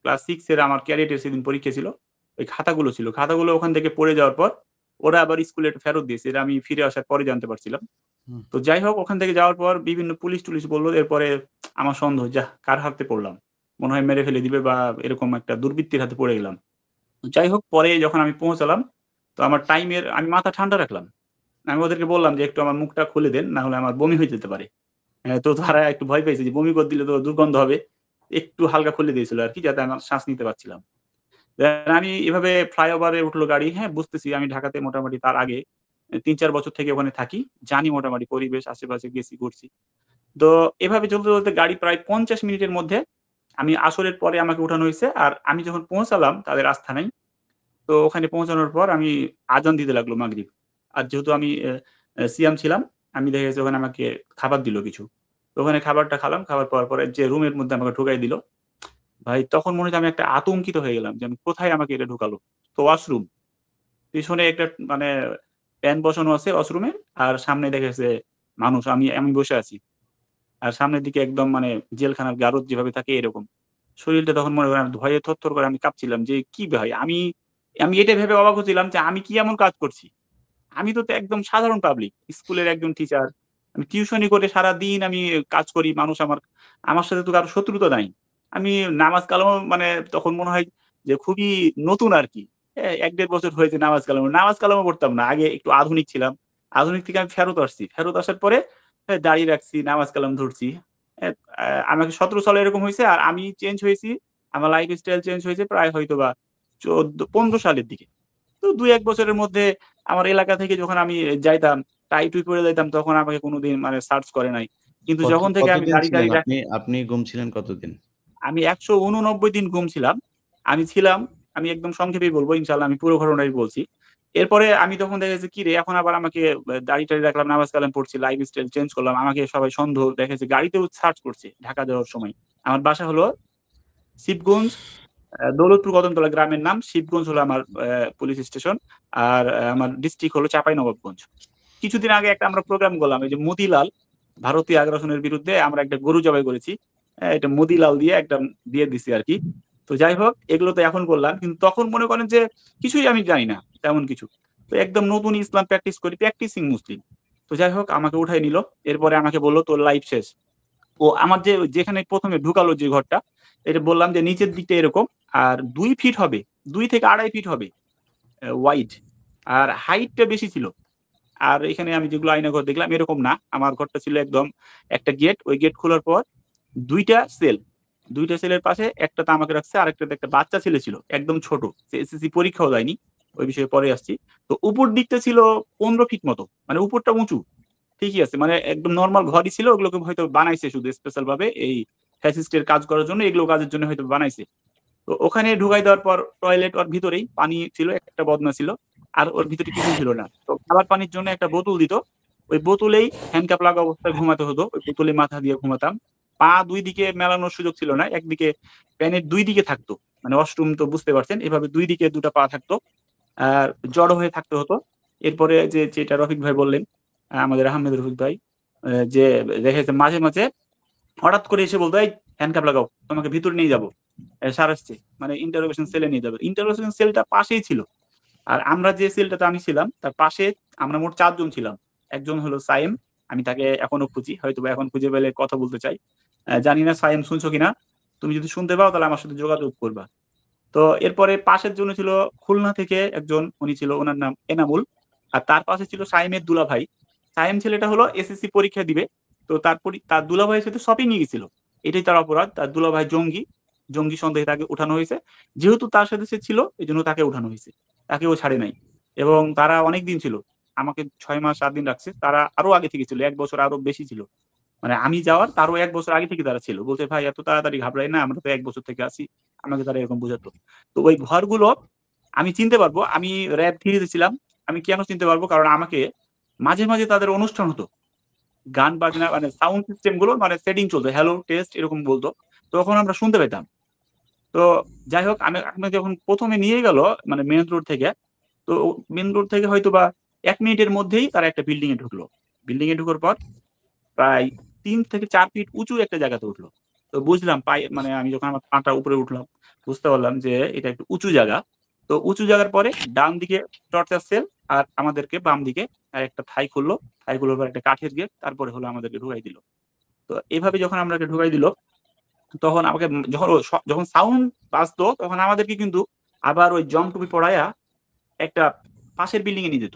ক্লাস 6 এর আমার ক্যাডেটের সেদিন পরীক্ষা ছিল। ওই খাতাগুলো ছিল। খাতাগুলো ওখান থেকে পড়ে যাওয়ার পর ওরা আবার স্কুলে এটা ফেরত দিয়েছে। এটা আমি ফিরে আসার পরে জানতে পারছিলাম। হুম। তো যাই হোক, ওখান থেকে যাওয়ার পর বিভিন্ন পুলিশ-টুলিশ বলল। এরপরে আমার সন্দেহ, যাহ কার হাতে পড়লাম? মনে হয় মেরে ফেলে দিবে বা এরকম একটা দুর্বৃত্তের হাতে পড়ে গেলাম। যাই হোক, পরে যখন আমি পৌঁছালাম, তো আমার টাইমের আমি মাথা ঠান্ডা রাখলাম। আমি ওদেরকে বললাম যে, "একটু আমার মুখটা খুলে দেন, না হলে আমার বমি হয়ে যেতে পারে।" তো তারা একটু ভয় পেয়েছে যে বমি করে দিলে তো দুর্গন্ধ হবে। একটু হালকা খুলে দিয়েছিল আরকি, যাতে আমার শ্বাস নিতে পারছিলাম। দেন আমি এভাবে ফ্লাইওভারে উঠলো গাড়ি। হ্যাঁ, বুঝতেছি আমি ঢাকাতে মোটামুটি তার আগে ৩-৪ বছর থেকে ওখানে থাকি। জানি মোটামুটি পরিবেশ, আশেপাশে গেছি, ঘুরছি। তো এভাবে চলতে, চলতে গাড়ি প্রায় ৫০ মিনিটের মধ্যে আমি আসরের পরে আমাকে উঠানো হইছে। আর আমি যখন পৌঁছালাম তাদের আস্তানায়, তো ওখানে পৌঁছানোর পর আমি আযান দিতে লাগলো মাগরিব। আর যেহেতু আমি সিয়াম ছিলাম, আমি দেখা গেছে ওখানে আমাকে খাবার দিল কিছু। তো ওখানে খাবারটা খেলাম। খাবার পাওয়ার পরে যে রুমের মধ্যে আমাকে ঢুকাই দিল। ভাই তখন মনে হচ্ছে আমি একটা আতঙ্কিত হয়ে গেলাম যে আমি কোথায় আমাকে এটা ঢুকালো। তো ওয়াশরুম। পিছনে একটা মানে ফ্যান বসানো আছে ওয়াশরুমে। আর সামনে দেখা গেছে মানুষ। আমি আমি বসে আছি। আর সামনের দিকে একদম মানে জেলখানার গারদ যেভাবে থাকে এরকম। শরীরটা তখন মনে করেন ভয়ে থরথর করে আমি কাঁপছিলাম যে কি ভাই, আমি আমি এটা ভেবে অবাক হচ্ছিলাম যে আমি কি এমন কাজ করছি? আমি তো একদম সাধারণ পাবলিক। স্কুলের একজন টিচার। আমি টিউশনি করে সারাদিন আমি কাজ করি। মানুষ আমার আমার সাথে তো কারো শত্রুতা নাই। আমি নামাজ কালামও মানে তখন মনে হয় যে খুবই নতুন আরকি। ১-১.৫ বছর হয়েছে নামাজ কালাম। নামাজ কালামও পড়তাম না। আগে একটু আধুনিক ছিলাম। আধুনিক থেকে আমি ফেরত আসছি। ফেরত আসার পরে দাড়ি রাখছি, নামাজ কালাম ধরছি। এ আমাকে ১৭ সালে এরকম হইছে। আর আমি চেঞ্জ হয়েছি। আমার লাইফ স্টাইল চেঞ্জ হয়েছে প্রায় হয়তোবা ১৪-১৫ সালের দিকে। তো ২-১ বছরের মধ্যে আমার এলাকা থেকে যখন আমি যাইতাম, টাই-টুই পরে যাইতাম, তখন আমাকে কোনোদিন মানে সার্চ করে নাই। কিন্তু যখন থেকে আমি কতদিন দাড়ি-টাড়ি ছিলেন আপনি? আপনি গুম ছিলেন কতদিন? আমি ১৮৯ দিন গুম ছিলাম। আমি ছিলাম, আমি একদম সংক্ষেপেই বলব, ইনশাআল্লাহ আমি পুরো ঘটনাই বলছি। এরপরে আমি তখন দেখা গেছে কিরে এখন আবার আমাকে দাড়ি-টাড়ি রাখলাম, নামাজ-কালাম পড়ছি, লাইফ-স্টাইল চেঞ্জ করলাম। আমাকে সবাই সন্দেহ দেখা গেছে গাড়িতেও সার্চ করছে ঢাকা যাওয়ার সময়। আমার বাসা হলো শিবগঞ্জ, দৌলতপুর কদমতলা গ্রামের নাম। শিবগঞ্জ হলো আমার পুলিশ স্টেশন। আর আমার ডিস্ট্রিক্ট হলো চাঁপাইনবাবগঞ্জ। কিছুদিন আগে একটা আমরা প্রোগ্রাম করলাম। এই যে মতিলাল, ভারতীয় আগ্রাসনের বিরুদ্ধে আমরা একটা গরু জবাই করেছি। এটা মতিলাল দিয়ে একটা দিয়ে দিছি আরকি। তো যাই হোক, এগুলো তো এখন করলাম। কিন্তু তখন মনে করেন যে কিছুই আমি জানি না, তেমন কিছু। তো একদম নতুন ইসলাম প্র্যাকটিস করি, প্র্যাকটিসিং মুসলিম। তো যাই হোক আমাকে উঠায় নিল। এরপরে আমাকে বলল তোর লাইফ শেষ। ও আমার যেখানে ১ম এ ঢুকালো যে ঘরটা, এটা বললাম যে নিচের দিকটা এরকম আর ২ ফিট হবে, ২ থেকে ২.৫ ফিট হবে ওয়াইড। আর হাইটটা বেশি ছিল। আর এখানে আমি যেগুলো আয়নাঘর দেখলাম এরকম না। আমার ঘরটা ছিল একদম একটা গেট। ওই গেট খোলার পর ২ টা সেল। ২ টা সেলের পাশে একটাতে আমাকে রাখছে, আরেকটাতে একটা বাচ্চা ছেলে ছিল। একদম ছোট। সে এসএসসি পরীক্ষাও দেয়নি। ওই বিষয়ে পরে আসছি। তো উপর দিকটা ছিল ১৫ ফিট মতো। মানে উপরটা উঁচু। ঠিকই আছে। মানে একদম নরমাল ঘরই ছিল। ওগুলোকে হয়তো বানাইছে শুধু স্পেশাল ভাবে এই ফ্যাসিস্টের কাজ করার জন্য, এগুলো কাজের জন্য হয়তো বানাইছে। তো ওখানে ঢুকাই দেওয়ার পর টয়লেট ওর ভিতরেই, পানি ছিল, একটা বদনা ছিল। আর ওর ভিতরে কিছুই ছিল না। তো খাবার পানির জন্য একটা বোতল দিত। ওই বোতলেই হ্যান্ডকাপ লাগা অবস্থায় ঘুমাতে হতো। ওই বোতলে মাথা দিয়ে ঘুমাতাম। পা ২ দিকে মেলানোর সুযোগ ছিল না। একদিকে প্যানের ২ দিকে থাকতো। মানে ওয়াশরুম তো বুঝতে পারছেন। এভাবে ২ দিকে ২ টা পা থাকতো। আর জড়ো হয়ে থাকতে হতো। এরপরে যেটা রফিক ভাই বললেন, আমাদের আহমেদ রফিক ভাই, যে দেখা যাচ্ছে মাঝে, মাঝে হঠাৎ করে এসে বলতো, "এই হ্যান্ডকাপ লাগাও। তোমাকে ভিতরে নিয়ে যাবো। স্যার আসছে।" মানে ইন্টারোগেশন সেলে নিয়ে যাবে। ইন্টারোগেশন সেলটা পাশেই ছিল। আর আমরা যে সেলটাতে আমি ছিলাম তার পাশে আমরা মোট ৪ জন ছিলাম। একজন হলো সায়েম। আমি তাকে এখনো খুঁজি। হয়তোবা এখন খুঁজে পেলে কথা বলতে চাই। জানি না সায়েম শুনছো কিনা? তুমি যদি শুনতে পাও তাহলে আমার সাথে যোগাযোগ করবা। তো এরপরে পাশের জন ছিল খুলনা থেকে একজন, উনি ছিল, উনার নাম এনামুল। আর তার পাশে ছিল সায়েমের দুলাভাই। সায়েম ছেলেটা হলো এসএসসি পরীক্ষা দিবে। তো তার দুলাভাইয়ের সাথে শপিং এ গেছিল। এটাই তার অপরাধ। তার দুলাভাই জঙ্গি। জঙ্গি সন্দেহে তাকে উঠানো হয়েছে। যেহেতু তার সাথে সে ছিল এজন্য তাকে উঠানো হয়েছে। তাকে ও ছাড়ে নাই। এবং তারা অনেকদিন ছিল। আমাকে ৬ মাস ৭ দিন রাখছে। তারা আরো আগে থেকে ছিল। ১ বছর আরো বেশি ছিল। মানে আমি যাওয়ার তারও ১ বছর আগে থেকে তারা ছিল। বলছে, "ভাই এত তাড়াতাড়ি ঘাবড়াই না। আমরা তো ১ বছর থেকে আছি।" আমাকে তারা এরকম বুঝাতো। তো ওই ঘরগুলো আমি চিনতে পারবো। আমি র‍্যাব 3 তে ছিলাম। আমি কেন চিনতে পারবো? কারণ আমাকে মাঝে, মাঝে তাদের অনুষ্ঠান হতো। গান বাজনা মানে সাউন্ড সিস্টেম গুলো মানে সেটিং চলতো। হ্যালো, টেস্ট এরকম বলতো। তখন আমরা শুনতে পেতাম। তো যাই হোক আমাকে যখন ১ম এ নিয়ে গেল মানে মেইন রোড থেকে, তো মেইন রোড থেকে হয়তোবা ১ মিনিটের মধ্যেই তারা একটা বিল্ডিং এ ঢুকলো। বিল্ডিং এ ঢোকার পর প্রায় ৩ থেকে ৪ ফিট উঁচু একটা জায়গাতে উঠলো। তো বুঝলাম মানে আমি যখন আমার পাটা উপরে উঠলাম, বুঝতে পারলাম যে এটা একটু উঁচু জায়গা। তো উঁচু জায়গার পরে ডান দিকে টর্চার সেল আর আমাদেরকে বাম দিকে আরেকটা থাই খুললো। থাই খোলার পর একটা কাঠের গেট, তারপরে হলো আমাদেরকে ঢুকাই দিল। তো এভাবে যখন আমাদেরকে ঢুকাই দিল, তখন আমাকে যখন সাউন্ড বাজতো তখন আমাদেরকে কিন্তু আবার ওই টুপি পড়াইয়া একটা পাশের বিল্ডিং এ নিয়ে যেত।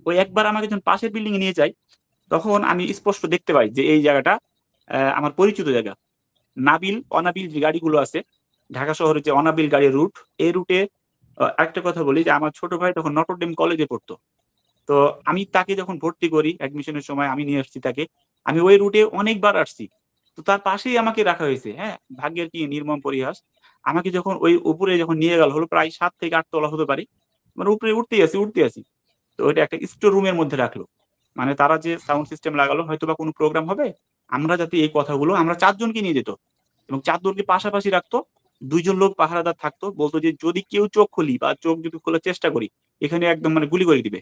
ওই একবার আমাকে যখন পাশের বিল্ডিং এ নিয়ে যায়, তখন আমি স্পষ্ট দেখতে পাই যে এই জায়গাটা আমার পরিচিত জায়গা। নাবিল, অনাবিল যে গাড়িগুলো আছে, ঢাকা শহরে যে অনাবিল গাড়ির রুট, এই রুটে আরেকটা কথা বলি যে আমার ছোট ভাই তখন নটরডেম কলেজে পড়তো। তো আমি তাকে যখন ভর্তি করি অ্যাডমিশনের সময় আমি নিয়ে আসছি তাকে। আমি ওই রুটে অনেকবার আসছি। তো তার পাশেই আমাকে রাখা হয়েছে, হ্যাঁ? ভাগ্যের কি নির্মম পরিহাস। আমাকে যখন ওই উপরে যখন নিয়ে গেল হলো প্রায় ৭ থেকে ৮ তলা হতে পারে। মানে উপরে উঠতেই আছি। তো ওইটা একটা স্টোর রুমের মধ্যে রাখলো। মানে তারা যে সাউন্ড সিস্টেম লাগালো হয়তোবা কোনো প্রোগ্রাম হবে। আমরা যাতে এই কথাগুলো আমরা ৪ জনকে নিয়ে যেত। এবং ৪ জনকে পাশাপাশি রাখতো। ২ জন লোক পাহারাদার থাকতো। বলতো যে যদি কেউ চোখ খুলি বা চোখ যদি খোলার চেষ্টা করি, এখানে একদম মানে গুলি করে দিবে।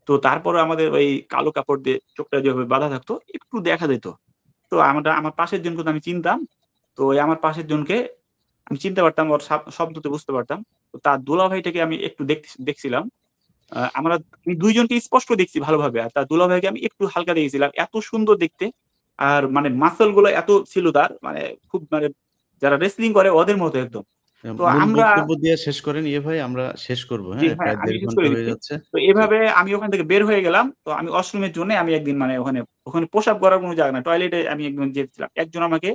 তো তারপরেও আমাদের ওই কালো কাপড় দিয়ে চোখটা যেভাবে বাঁধা থাকতো, একটু দেখা যেত। তো আমার পাশের জনকে তো আমি চিনতাম। তো ওই আমার পাশের জনকে আমি চিনতে পারতাম, ওর শব্দতে বুঝতে পারতাম। তো তার দুলাভাইটাকে আমি একটু দেখছিলাম। আমি ২ জনকে স্পষ্ট দেখছি ভালোভাবে। আর তার দুলাভাইকে আমি একটু হালকা দেখেছিলাম। এত সুন্দর দেখতে। আর মানে মাসল গুলো এত ছিল তার, মানে খুব মানে যারা রেসলিং করে ওদের মতো একদম। তো মূল আমরা বক্তব্য দিয়ে শেষ করেন ইয়ে ভাই, আমরা শেষ করব। জি, হ্যাঁ? হ্যাঁ, প্রায় আমি ১.৫ শেষ ঘন্টা করে হয়ে দিচ্ছি। যাচ্ছে। তো জি। এভাবে আমি ওখান থেকে বের হয়ে গেলাম। তো আমি ওয়াশরুমের জন্যে আমি একদিন মানে ওখানে প্রসাব করার কোনো জায়গা না। টয়লেটে আমি একদিন যেতেছিলাম। একজন আমাকে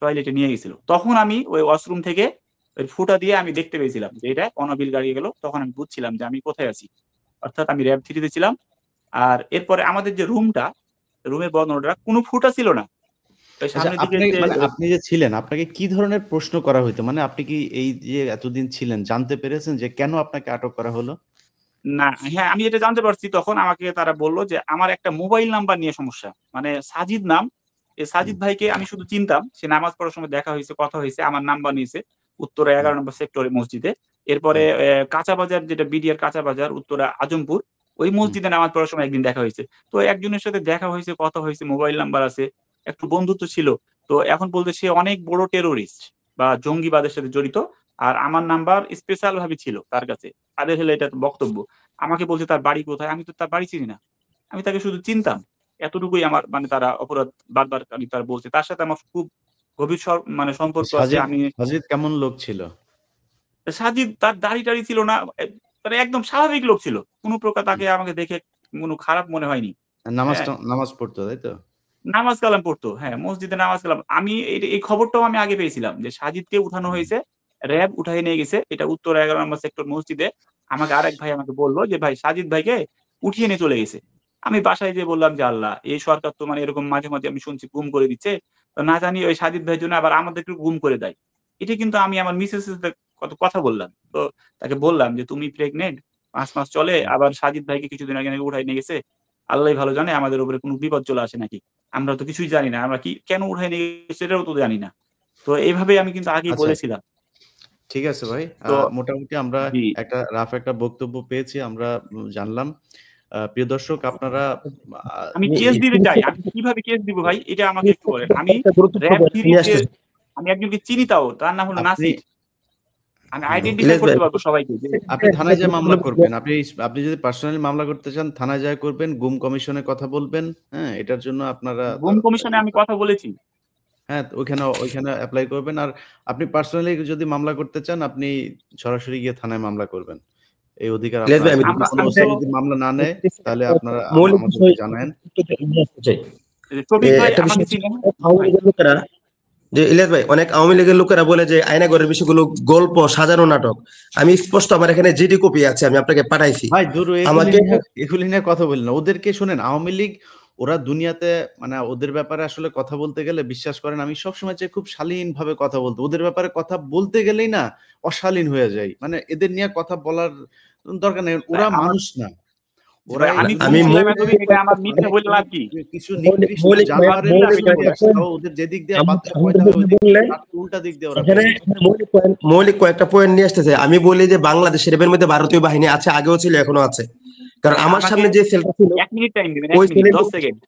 টয়লেটে নিয়ে গেছিল। তখন আমি ওই ওয়াশরুম থেকে ওই ফুটা দিয়ে আমি দেখতে পেয়েছিলাম যে এটা অনাবিল গাড়ি গেল, তখন আমি বুঝছিলাম যে আমি কোথায় আছি। অর্থাৎ আমি র‍্যাব 3 তে ছিলাম। আর এরপরে আমাদের যে রুমটা, রুমের বর্ণনাটা কোনো ফুটা ছিল না। ওই আচ্ছা, সামনের দিকে আপনি যে মানে আপনি যে ছিলেন, আপনাকে কি ধরনের প্রশ্ন করা হইতো? মানে আপনি কি এই যে এতদিন ছিলেন জানতে পেরেছেন যে কেন আপনাকে আটক করা হলো? না, হ্যাঁ, আমি এটা জানতে পারছি তখন আমাকে তারা বলল যে আমার একটা মোবাইল নাম্বার নিয়ে সমস্যা। মানে সাজিদ নাম, এই হুম, সাজিদ ভাইকে আমি শুধু চিনতাম। সে নামাজ পড়ার সময় দেখা হইছে, কথা হইছে, আমার নাম্বার নিয়েছে উত্তরা হুম, ১১ নম্বর সেক্টরে মসজিদে। এরপরে হুম, কাঁচা বাজার, যেটা বিডিআর কাঁচা বাজার, উত্তরা আজমপুর, ওই হুম, মসজিদে নামাজ পড়ার সময় একদিন দেখা হইছে। তো একজনের সাথে দেখা হইছে, কথা হইছে, মোবাইল নাম্বার আছে, একটু বন্ধুত্ব ছিল। তো এখন বলতে সে অনেক বড় টেরোরিস্ট বা জঙ্গিবাদের সাথে জড়িত। আর আমার নাম্বার স্পেশাল ভাবে ছিল তার কাছে। তাদের হলো এটা বক্তব্য। আমাকে বলছে তার বাড়ি কোথায়? আমি তো তার বাড়ি চিনি না। আমি তাকে শুধু চিনতাম। এতটুকুই আমার মানে তারা অপরাধ বারবার আমি তার বলছে। তার সাথে আমার খুব গভীর মানে সম্পর্ক আছে। সাজিদ আমি সাজিদ কেমন লোক ছিল? সাজিদ, তার দাড়ি-টাড়ি ছিল না। মানে একদম স্বাভাবিক লোক ছিল। কোন প্রকার তাকে আমাকে দেখে কোন খারাপ মনে হয়নি। হ্যাঁ? নামাজ পড়তো, তাই তো? নামাজ কালাম পড়তো। হ্যাঁ, মসজিদে নামাজ কালাম। আমি এই খবরটাও আমি আগে পেয়েছিলাম যে সাজিদকে উঠানো হুম, হয়েছে। র‍্যাব উঠায়ে নিয়ে গেছে। এটা উত্তর ১১ নম্বর সেক্টর মসজিদে। আমাকে আরেক ভাই আমাকে বলল যে, "ভাই, সাজিদ ভাইকে উঠিয়ে নিয়ে চলে গেছে।" আমি বাসায় যেয়ে বললাম যে, "আল্লাহ! এই সরকার তো মানে এরকম মাঝে, মাঝে আমি শুনছি গুম করে দিচ্ছে। তো না জানি ওই সাজিদ ভাইয়ের জন্য আবার আমাদেরকেও গুম করে দেয়।" এটা কিন্তু আমি আমার মিসেসের সাথে কথা বললাম। তো তাকে বললাম যে, "তুমি প্রেগন্যান্ট, ৫ মাস চলে। হুম। আবার সাজিদ ভাইকে কিছুদিন আগে নাকি উঠায় নিয়ে গেছে। আল্লাহই ভালো জানে আমাদের উপরে কোন বিপদ চলে আসে নাকি। আমরা তো কিছুই জানি না। আমরা কেন উঠায় নিয়ে গেছে সেটাও তো জানি না।" তো এভাবে আমি কিন্তু আগেই আচ্ছা, বলেছিলাম। ঠিক আছে ভাই। তো মোটামুটি আমরা জি, একটা বক্তব্য পেয়েছি। আমরা জানলাম। প্রিয় দর্শক, আপনারা আ আমি আমি কেস এই দিতে চাই। জিনিসটা আমি কিভাবে কেস দিব ভাই এটা আমাকে একটু বলেন। আমি জিনিসটা র‍্যাব গুরুত্বপূর্ণ 3 নিয়ে তে আসতেছি। আমি একজনকে চিনি তাও। তার নাম হলো আপনি নাসির। আমি হ্যাঁ, আইডেন্টিফাই ইলিয়াস ভাই, করতে পারবো সবাইকে যে আপনি থানায় যেয়ে মামলা করবেন। আপনি যদি পার্সোনালি মামলা করতে চান, থানায় যেয়ে করবেন। গুম কমিশনে কথা বলবেন। হ্যাঁ? এটার জন্য আপনারা গুম কমিশনে আমি কথা বলেছি। হ্যাঁ, তো ওইখানে এপ্লাই করবেন। আর আপনি পার্সোনালি যদি মামলা করতে চান, আপনি সরাসরি গিয়ে থানায় মামলা করবেন। এই অধিকার ইলিয়াস আপনার ভাই, আছে। আমি যদি কোন আমি ওসি তো যদি মামলা না নেয়, তাহলে আপনারা মৌলিক আমাদেরকে বিষয় জানায়েন। নিয়ে আসতে চাই। শফিক ভাই একটা বিষয় আমাকে হচ্ছে, চিনেন? আওয়ামী ভাই, লীগের লোকেরা, যে ইলিয়াস ভাই, অনেক আওয়ামী লীগের লোকেরা বলে যে আয়নাঘরের বিষয়গুলো গল্প, সাজানো নাটক। আমি স্পষ্ট, আমার এখানে জিডি কপি আছে, আমি আপনাকে পাঠাইছি। ভাই দূর আমাকে এগুলি নিয়ে কথা বলি না। ওদেরকে শোনেন, আওয়ামী লীগ ওরা দুনিয়াতে মানে ওদের ব্যাপারে আসলে কথা বলতে গেলে বিশ্বাস করেন আমি সবসময় চাই খুব শালীনভাবে কথা বলতে। ওদের ব্যাপারে কথা বলতে গেলেই না অশালীন হয়ে যাই। মানে এদের নিয়ে কথা বলার দরকার নেই। ভাই ওরা আমার মানুষ না। জি ওরা ভাই, এই আমি গুম আমি করলাম দুনিয়াতে এতদিন, এটা আমার মানে মিথ্যা বলে লাভ কি? কিছু মৌলিক নিকৃষ্ট মৌলিক জানোয়ারের পারবেন না কিছু আমি এটা নিয়ে বলে। আসে। তাও ওদের যেদিক দিয়ে পাচ্ছে পয়সা হয় ওদিক বললে, তার উল্টা দিক দিয়ে ওরা এখানে করে। মৌলিক কয়েকটা পয়েন্ট নিয়ে আসতেছে। আমি বলি যে বাংলাদেশের এর মধ্যে ভারতীয় বাহিনী আছে, আগেও ছিল, এখনো আছে। কারণ আচ্ছা, আমার আমাকে সামনে যে সেলটা ছিল, ১ মিনিট টাইম দিবেন, ১ ওই মিনিট সেলের ১০ সেকেন্ড।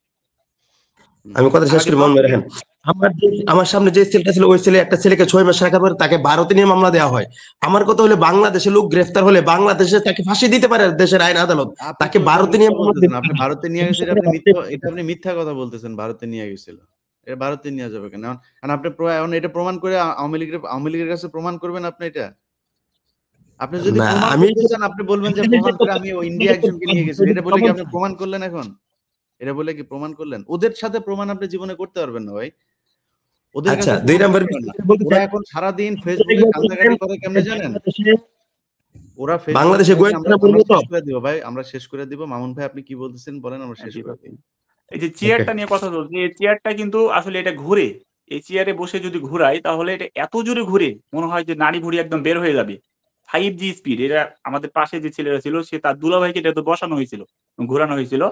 আমি কথা শেষ আমাকে করি, ১০ মন মেরে সেকেন্ড। রাখেন। আমার সামনে যে সেলটা ছিল, ওই সেলে একটা ছেলেকে 6 মাস রাখার পরে তাকে ভারতে নিয়ে মামলা দেওয়া হয়। আমার কথা হলে, বাংলাদেশে লোক গ্রেফতার হলে বাংলাদেশে তাকে ফাঁসি দিতে পারে দেশের আইন আদালত। আপনি তাকে তো এটা ভারতে নিয়ে মিথ্যা মামলা বলতেছেন। দিতে আপনি পারে না। ভারতে নিয়ে গেছেন, সমস্যা করে এটা আপনি মিথ্যা কথা বলতেছেন। ভারতে নিয়ে গেছিল। এটা ভারতে নিয়ে যাবে কেন? এখন আপনি এখন এটা প্রমাণ করে আওয়ামী লীগের কাছে প্রমাণ করবেন আপনি এটা? আপনি যদি না, প্রমাণ আমি করতে চান, আপনি বলবেন যে প্রমাণ করে আমি ইন্ডিয়া একজনকে নিয়ে গেছি। এটা বলে কি আপনি প্রমাণ করলেন এখন? এটা বলে কি প্রমাণ করলেন? ওদের সাথে প্রমাণ আপনি জীবনে করতে পারবেন না ভাই। ওদের আচ্ছা, কাছে 2 প্রমাণ নাম্বার করতে পারেন বিষয় না। বলতে ওরা চাই, এখন সারাদিন ফেসবুকে কান্দাকাটি করে কেমনে জানেন? ওরা ফেসবুকে বাংলাদেশে বলে গোয়েন্দারা আমরা মূলত, শেষ করে দিব ভাই। আমরা শেষ করে দিব। মামুন ভাই আপনি কি বলতেছেন বলেন, আমরা শেষ জি করে ভাই। দিই। এই যে ওকে, চেয়ারটা নিয়ে কথা চলছে, এই চেয়ারটা কিন্তু আসলে এটা ঘুরে। এই চেয়ারে বসে যদি ঘুরাই তাহলে এটা এত জোরে ঘুরে মনে হয় যে নাড়ি-ভুড়ি একদম বের হয়ে যাবে। 5G speed. এটা আমাদের পাশে যে ছেলেরা ছিল সে তার দুলাভাইকে এটাতে বসানো হয়েছিল, ঘুরানো হয়েছিল।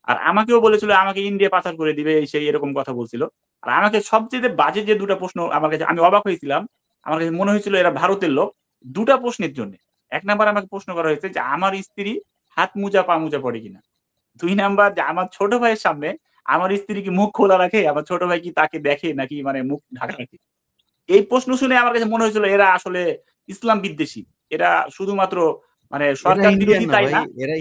আর আমাকেও বলেছিল আমাকে ইন্ডিয়া পাচার করে দিবে, এই সেই এরকম কথা বলছিল। আর আমাকে সবচেয়ে বাজে যে ২ টা প্রশ্ন আমার কাছে, আমি অবাক হয়েছিলাম। আমার কাছে মনে হয়েছিল এরা ভারতের লোক। ২ টা প্রশ্নের জন্যে। ১ নাম্বার আমাকে প্রশ্ন করা হয়েছে যে আমার স্ত্রী হাত মোজা, পা মোজা পড়ে কিনা? ২ নাম্বার যে আমার ছোট ভাইয়ের সামনে আমার স্ত্রী কি মুখ খোলা রাখে? আমার ছোট ভাই কি তাকে দেখে নাকি মানে মুখ ঢাকা রাখে? এই প্রশ্ন শুনে আমার কাছে মনে হয়েছিল এরা আসলে ইসলাম বিদ্বেষী। এরা শুধুমাত্র মানে এরা সরকার ইন্ডিয়ান বিরোধী না তাই ভাই। না। এরা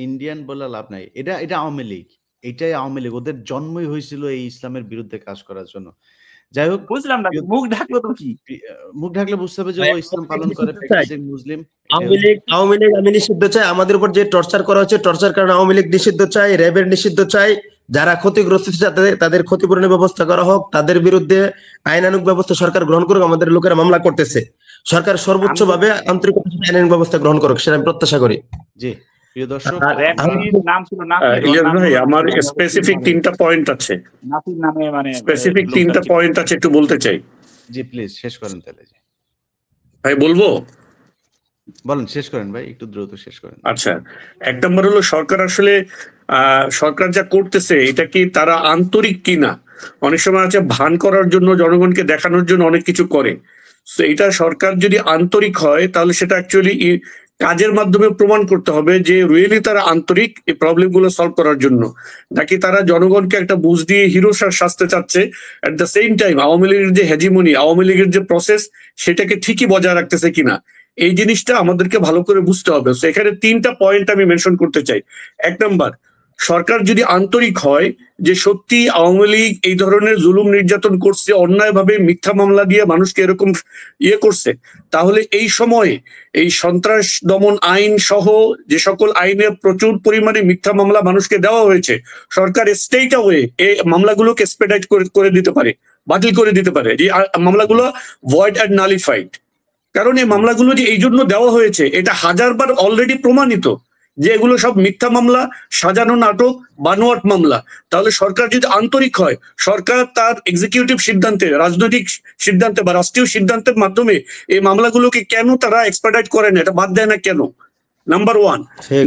ইন্ডিয়ান বলে লাভ নাই। এটা আওয়ামী লীগ। এটাই আওয়ামী লীগ। ওদের জন্মই হয়েছিল এই ইসলামের বিরুদ্ধে কাজ করার জন্য। যাই হোক, বুঝলাম না, প্রিয় মুখ ঢাকলো তো কি? মুখ ঢাকলে বুঝতে হবে যে ভাই, ও ইসলাম আওয়ামী লীগ পালন করে, নিষিদ্ধ চাই, প্র্যাকটিসিং মুসলিম। এটাই হচ্ছে আমি নিষিদ্ধ চাই। আমাদের উপর যে টর্চার করা হচ্ছে, টর্চার কারণে আওয়ামী লীগ নিষিদ্ধ চাই, র্যাবের নিষিদ্ধ চাই। যারা ক্ষতিগ্রস্ত হচ্ছে তাদের ক্ষতিপূরণের ব্যবস্থা করা হোক, তাদের বিরুদ্ধে আইনানুগ ব্যবস্থা সরকার গ্রহণ করুক। আমাদের লোকেরা মামলা করতেছে, সরকার সর্বোচ্চ ভাবে আন্তরিকতার সাথে আইনের ব্যবস্থা গ্রহণ করুক, সেটা আমি প্রত্যাশা করি। জি প্রিয় দর্শক, আর র্যাবটির নাম ছিল নাসির, ওর ইলিয়াস নাম ভাই, হলো আমার নাসির, আমরা স্পেসিফিক চিনি 3টা পয়েন্ট আছে, নাসির নামে মানে স্পেসিফিক লোকটা 3টা ছিল। পয়েন্ট আছে, একটু বলতে চাই। জি প্লিজ শেষ করেন তাহলে। জি ভাই বলবো? বলেন, শেষ করেন ভাই, একটু দ্রুত শেষ করেন। আচ্ছা, 1 নম্বর হলো সরকার আসলে সরকার যা করতেছে এটা কি তারা আন্তরিক কিনা। অনেক সময় আছে ভান করার জন্য, জনগণকে দেখানোর জন্য অনেক কিছু করে। তো এটা সরকার যদি আন্তরিক হয় তাহলে সেটা অ্যাকচুয়ালি কাজের মাধ্যমে প্রমাণ করতে হবে যে রিয়েলি তারা আন্তরিক এই প্রবলেম গুলো সলভ করার জন্য, নাকি তারা জনগণকে একটা বুঝ দিয়ে হিরো সাজতে চাচ্ছে। At the same time Awami লীগের যে হেজিমনি, আওয়ামী লীগের যে প্রসেস, সেটাকে ঠিকই বজায় রাখতেছে কিনা, এই জিনিসটা আমাদেরকে ভালো করে বুঝতে হবে। তো এখানে 3টা পয়েন্ট আমি মেনশন করতে চাই। 1 নম্বর, সরকার যদি আন্তরিক হয় যে সত্যি আওয়ামী লীগ এই ধরনের জুলুম নির্যাতন করছে, অন্যায়ভাবে মিথ্যা মামলা দিয়ে মানুষকে এরকম করছে, তাহলে এই সময়ে এই সন্ত্রাস দমন আইন সহ যে সকল আইনে প্রচুর পরিমাণে মিথ্যা মামলা মানুষকে দেওয়া হয়েছে, সরকার স্ট্রেইট অ্যাওয়ে এই মামলাগুলোকে এক্সপেডিট করে দিতে পারে, বাতিল করে দিতে পারে, যে মামলাগুলো ভয়েড অ্যান্ড নালিফাইড। কারণ এই মামলাগুলো যে এই জন্য দেওয়া হয়েছে এটা হাজারবার অলরেডি প্রমাণিত যে এগুলো সব মিথ্যা মামলা, সাজানো নাটক, বানোয়াট মামলা। তাহলে সরকার যদি আন্তরিক হয়, সরকার তার এক্সিকিউটিভ সিদ্ধান্তে, রাজনৈতিক সিদ্ধান্তে বা রাষ্ট্রীয় সিদ্ধান্তের মাধ্যমে এই মামলাগুলোকে কেন তারা এক্সপেডিট করে না, এটা বাদ দেয় না কেন? নাম্বার 1।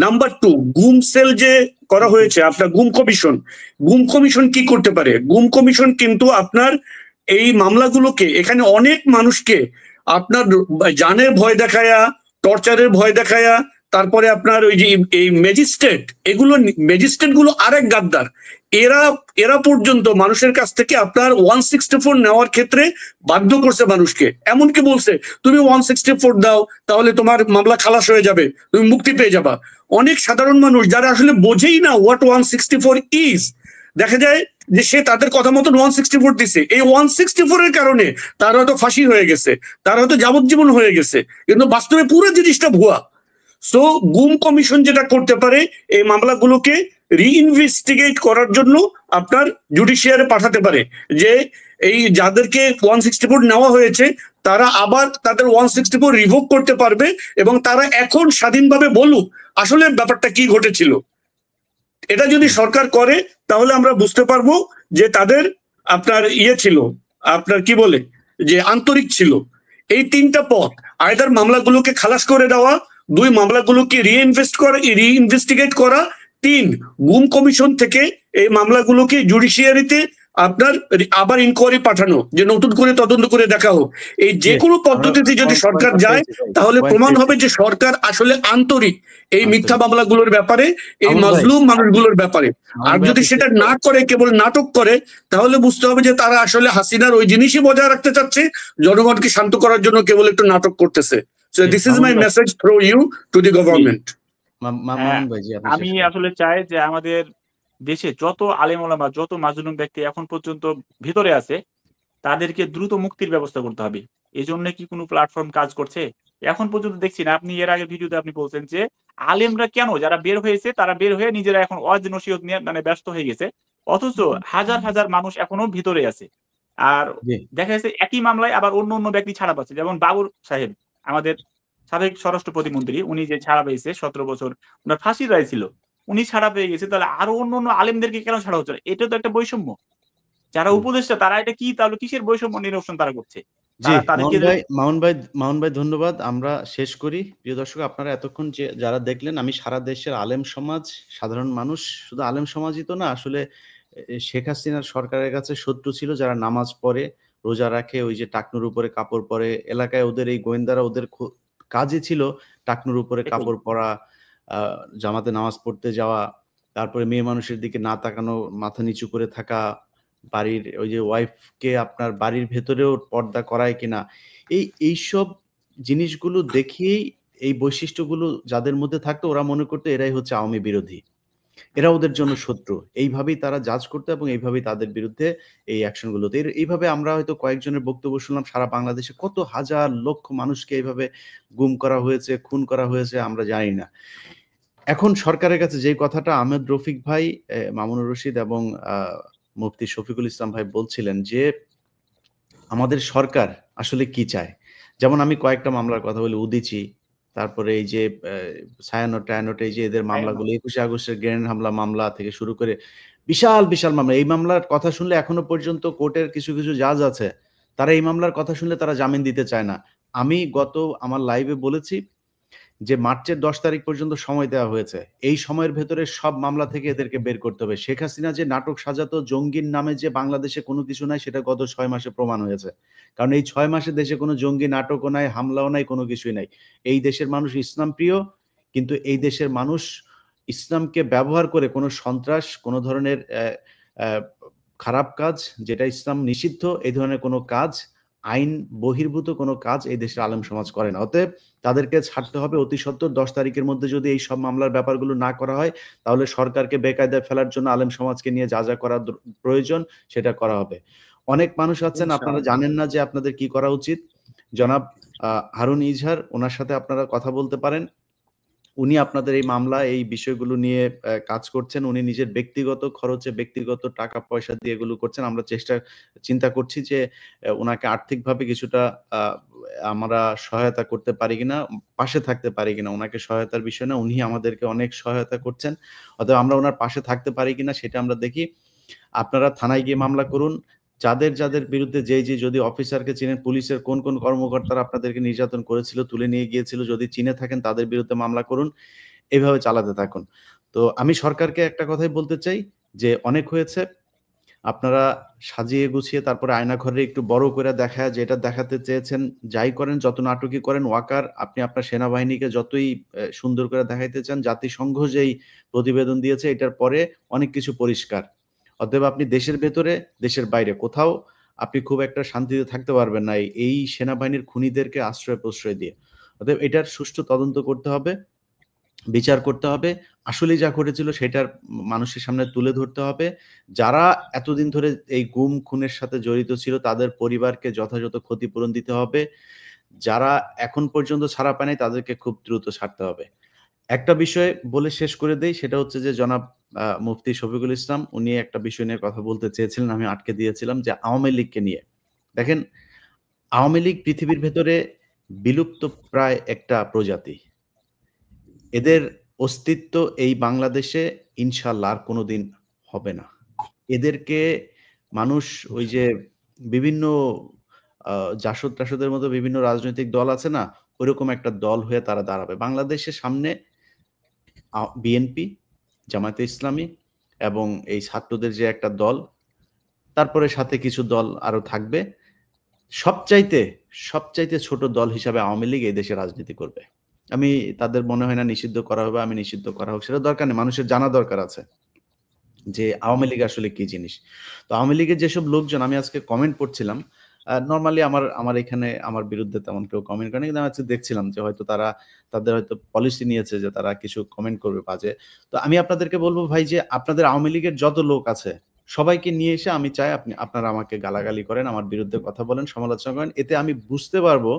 নাম্বার 2, গুম সেল যে করা হয়েছে, আপনার গুম কমিশন কি করতে পারে? গুম কমিশন কিন্তু আপনার এই মামলাগুলোকে, এখানে অনেক মানুষকে আপনার জানের ভয় দেখায়া, টর্চারের ভয় দেখায়া, তারপরে আপনার ওই যে এই ম্যাজিস্ট্রেট গুলো আরেক গাদ্দার। এরা পর্যন্ত মানুষের কাছ থেকে আপনার 164 নেওয়ার ক্ষেত্রে বাধ্য করছে মানুষকে। এমনকি বলছে তুমি 164 দাও তাহলে তোমার মামলা খালাস হয়ে যাবে, তুমি মুক্তি পেয়ে যাবা। অনেক সাধারণ মানুষ যারা আসলে বোঝেই না হোয়াট 164 ইজ, দেখা যায় যে সে তাদের কথা মতন 164 দিছে। এই 164 এর কারণে তার হয়তো ফাঁসি হয়ে গেছে, তার হয়তো যাবজ্জীবন হয়ে গেছে, কিন্তু বাস্তবে পুরো জিনিসটা ভুয়া। সো গুম কমিশন যেটা করতে পারে, এই মামলাগুলোকে রিইনভেস্টিগেট করার জন্য আপনার জুডিশিয়ারে পাঠাতে পারে, যে এই যাদেরকে 164 নেওয়া হয়েছে তারা আবার তাদের 164 রিভোক করতে পারবে, এবং তারা এখন স্বাধীনভাবে বলুক আসলে ব্যাপারটা কি ঘটেছিল। এটা যদি সরকার করে তাহলে আমরা বুঝতে পারবো যে তাদের আপনার ছিল, আপনার কি বলে, যে আন্তরিক ছিল। এই 3টা পথ, আইদার মামলাগুলোকে খালাস করে দেওয়া, 2 মামলাগুলোকে রিইনভেস্টিগেট করা, 3 গুম কমিশন থেকে এই মামলাগুলোকে জুডিশিয়ারিতে আপনার আবার ইনকোয়ারি পাঠানো, যে নতুন করে তদন্ত করে দেখা হোক। এই যে কোনো পদ্ধতিতে যদি সরকার যায় তাহলে প্রমাণ হবে যে সরকার আসলে আন্তরিক এই মিথ্যা মামলাগুলোর ব্যাপারে, এই মাজলুম মানুষগুলোর ব্যাপারে। আর যদি সেটা না করে, কেবল নাটক করে, তাহলে বুঝতে হবে যে তারা আসলে হাসিনার ওই জিনিসই বজায় রাখতে চাচ্ছে, জনগণকে শান্ত করার জন্য কেবল একটু নাটক করতেছে। So this is my message through you to the government. আমি আসলে চাই যে আমাদের দেশে যত আলেম ওলামা, যত মাজলুম ব্যক্তি এখন পর্যন্ত ভিতরে আছে, তাদেরকে দ্রুত মুক্তির ব্যবস্থা করতে হবে। এই জন্য কি কোনো প্ল্যাটফর্ম কাজ করছে? এখন পর্যন্ত দেখছি না। আপনি এর আগে ভিডিওতে আপনি বলছেন যে আলেমরা কেন, যারা বের হয়েছে তারা বের হয়ে নিজেরা এখন ওয়াজ নসিহত নিয়ে মানে ব্যস্ত হয়ে গেছে, অথচ হাজার হাজার মানুষ এখনো ভিতরে আছে। আর দেখা যাচ্ছে একই মামলায় আবার অন্য অন্য ব্যক্তি ছাড়া পাচ্ছে। যেমন বাবুর সাহেব, আমাদের সাবেক স্বরাষ্ট্র প্রতিমন্ত্রী, উনি যে ছাড়া পেয়েছে 17 বছর, ওনার ফাঁসির রায় ছিল, উনি ছাড়া পেয়ে গেছে। তাহলে আরো অন্য অন্য আলেমদেরকে কেন ছাড়া হচ্ছে না? এটা তো একটা বৈষম্য। যারা উপদেষ্টা তারা এটা কি, তাহলে কিসের বৈষম্য নিরসন তারা করছে? জি মামুন ভাই ধন্যবাদ। আমরা শেষ করি। প্রিয় দর্শক, আপনারা এতক্ষণ যে যারা দেখলেন, আমি সারা দেশের আলেম সমাজ, সাধারণ মানুষ, শুধু আলেম সমাজই তো না, আসলে শেখ হাসিনার সরকারের কাছে শত্রু ছিল যারা নামাজ পড়ে, রোজা রাখে, ওই যে টাকনুর উপরে কাপড় পরে, এলাকায় ওদের এই গোয়েন্দারা, ওদের কাজই ছিল টাকনুর উপরে কাপড় পরা, জামাতে নামাজ পড়তে যাওয়া, তারপরে মেয়ে মানুষের দিকে না তাকানো, মাথা নিচু করে থাকা, বাড়ির ওই যে ওয়াইফকে আপনার বাড়ির ভেতরেও পর্দা করায় কিনা, এইসব জিনিসগুলো দেখেই এই বৈশিষ্ট্যগুলো যাদের মধ্যে থাকতো, ওরা মনে করতো এরাই হচ্ছে আওয়ামী বিরোধী, এরা ওদের জন্য শত্রু। এইভাবেই তারা জাজ করতো এবং এইভাবেই তাদের বিরুদ্ধে এই অ্যাকশনগুলো। এইভাবে আমরা হয়তো কয়েকজনের বক্তব্য শুনলাম, সারা বাংলাদেশে কত হাজার লক্ষ মানুষকে এইভাবে গুম করা হয়েছে, খুন করা হয়েছে আমরা জানি না। এখন সরকারের কাছে যে কথাটা আহমেদ রফিক ভাই, মামুনুর রশিদ এবং মুফতি শফিকুল ইসলাম ভাই বলছিলেন, যে আমাদের সরকার আসলে কি চায়, যেমন আমি কয়েকটা মামলার কথা বলি, উদীচী, তারপরে এই যে ছায়ানট টায়ানট, এই যে এদের মামলাগুলো 21শে আগস্টের গ্রেনেড হামলা মামলা থেকে শুরু করে বিশাল বিশাল মামলা। এই মামলার কথা শুনলে এখনো পর্যন্ত কোর্টের কিছু কিছু জাজ আছে, তারা এই মামলার কথা শুনলে তারা জামিন দিতে চায় না। আমি আমার লাইভে বলেছি যে মার্চের 10 তারিখ পর্যন্ত সময় দেওয়া হয়েছে। এই সময়ের ভেতরে সব মামলা থেকে এদেরকে বের করতে হবে। শেখ হাসিনা যে নাটক সাজাতো, জঙ্গির নামে যে বাংলাদেশে কোনো কিছু নাই, সেটা গত 6 মাসে প্রমাণ হয়েছে। কারণ এই 6 মাসে দেশে কোনো জঙ্গি নাটকও নাই, হামলাও নাই, কোনো কিছুই নাই। এই দেশের মানুষ ইসলাম প্রিয়, কিন্তু এই দেশের মানুষ ইসলামকে ব্যবহার করে কোনো সন্ত্রাস, কোনো ধরনের খারাপ কাজ, যেটা ইসলাম নিষিদ্ধ, এই ধরনের কোনো কাজ, আইন বহির্ভূত কোনো কাজ এই দেশের আলেম সমাজ করে না। অতএব তাদেরকে ছাড়তে হবে অতি সত্বর। 10 তারিখের মধ্যে যদি এই সব মামলার ব্যাপারগুলো না করা হয়, তাহলে সরকারকে বেকায়দায় ফেলার জন্য আলেম সমাজকে নিয়ে যা যা করা প্রয়োজন সেটা করা হবে। অনেক মানুষ আছেন, আপনারা জানেন না যে আপনাদের কি করা উচিত। জনাব হারুন ইজহার, ওনার সাথে আপনারা কথা বলতে পারেন। উনি আপনাদের এই মামলা, এই বিষয়গুলো নিয়ে কাজ করছেন। উনি নিজের ব্যক্তিগত খরচে, ব্যক্তিগত টাকা পয়সা দিয়ে এগুলো করছেন। আমরা চিন্তা করছি যে ওনাকে আর্থিকভাবে কিছুটা আমরা সহায়তা করতে পারি কিনা, পাশে থাকতে পারি কিনা। ওনাকে সহায়তার বিষয় না, উনি আমাদেরকে অনেক সহায়তা করছেন। অতএব আমরা ওনার পাশে থাকতে পারি কিনা সেটা আমরা দেখি। আপনারা থানায় গিয়ে মামলা করুন। যাদের যাদের বিরুদ্ধে যদি অফিসারকে চিনেন, পুলিশের কোন কোন কর্মকর্তারা আপনাদেরকে নির্যাতন করেছিল, তুলে নিয়ে গিয়েছিল, যদি চিনে থাকেন তাদের বিরুদ্ধে মামলা করুন। এইভাবে চালাতে থাকুন। তো আমি সরকারকে একটা কথাই বলতে চাই যে অনেক হয়েছে। আপনারা সাজিয়ে গুছিয়ে তারপরে আয়নাঘরে একটু বড় করে দেখায়, যেটা দেখাতে চেয়েছেন যাই করেন, যত নাটকই করেন ওয়াকার, আপনি আপনার সেনাবাহিনীকে যতই সুন্দর করে দেখাইতে চান, জাতিসংঘ যেই প্রতিবেদন দিয়েছে এটার পরে অনেক কিছু পরিষ্কার। অতএব আপনি দেশের ভেতরে, দেশের বাইরে কোথাও আপনি খুব একটা শান্তিতে থাকতে পারবেন না এই সেনাবাহিনীর খুনিদেরকে আশ্রয় প্রশ্রয় দিয়ে। অতএব এটার সুষ্ঠু তদন্ত করতে হবে, বিচার করতে হবে, আসলে যা ঘটেছিল সেটার মানুষের সামনে তুলে ধরতে হবে। যারা এতদিন ধরে এই গুম খুনের সাথে জড়িত ছিল তাদের পরিবারকে যথাযথ ক্ষতিপূরণ দিতে হবে। যারা এখন পর্যন্ত ছাড়া পায়নি তাদেরকে খুব দ্রুত ছাড়তে হবে। একটা বিষয় বলে শেষ করে দেই, সেটা হচ্ছে যে জনাব মুফতি শফিকুল ইসলাম, উনি একটা বিষয় নিয়ে কথা বলতে চেয়েছিলেন, আমি আটকে দিয়েছিলাম, যে আওয়ামী লীগকে নিয়ে। দেখেন, আওয়ামী লীগ পৃথিবীর ভেতরে বিলুপ্ত প্রায় একটা প্রজাতি। এদের অস্তিত্ব এই বাংলাদেশে ইনশাআল্লাহ আর কোনোদিন হবে না। এদেরকে মানুষ ওই যে বিভিন্ন জাসদ টাসদের মতো বিভিন্ন রাজনৈতিক দল আছে না, ওইরকম একটা দল হয়ে তারা দাঁড়াবে বাংলাদেশের সামনে। বিএনপি, জামায়াতে ইসলামী এবং এই ছাত্রদের যে একটা দল, তারপরে সাথে কিছু দল আরো থাকবে। সবচাইতে ছোট দল হিসাবে আওয়ামী লীগ এই দেশে রাজনীতি করবে। আমি তাদের মনে হয় না নিষিদ্ধ করা হবে। আমি নিষিদ্ধ করা হোক সেটা দরকার নেই, মানুষের জানা দরকার আছে যে আওয়ামী লীগ আসলে কি জিনিস। তো আওয়ামী লীগের যেসব লোকজন, আমি আজকে কমেন্ট পড়ছিলাম, নর্মালি আমার এখানে আমার বিরুদ্ধে তেমন কেউ কমেন্ট করেনি, কিন্তু আমি আজকে দেখছিলাম যে হয়তো তাদের হয়তো পলিসি নিয়েছে যে তারা কিছু কমেন্ট করবে বাজে। তো আমি আপনাদেরকে বলবো ভাই, যে আপনাদের আওয়ামী লীগের যত লোক আছে সবাইকে নিয়ে এসে আমি চাই আপনারা আমাকে গালাগালি করেন, আমার বিরুদ্ধে কথা বলেন, সমালোচনা করেন। এতে আমি বুঝতে পারবো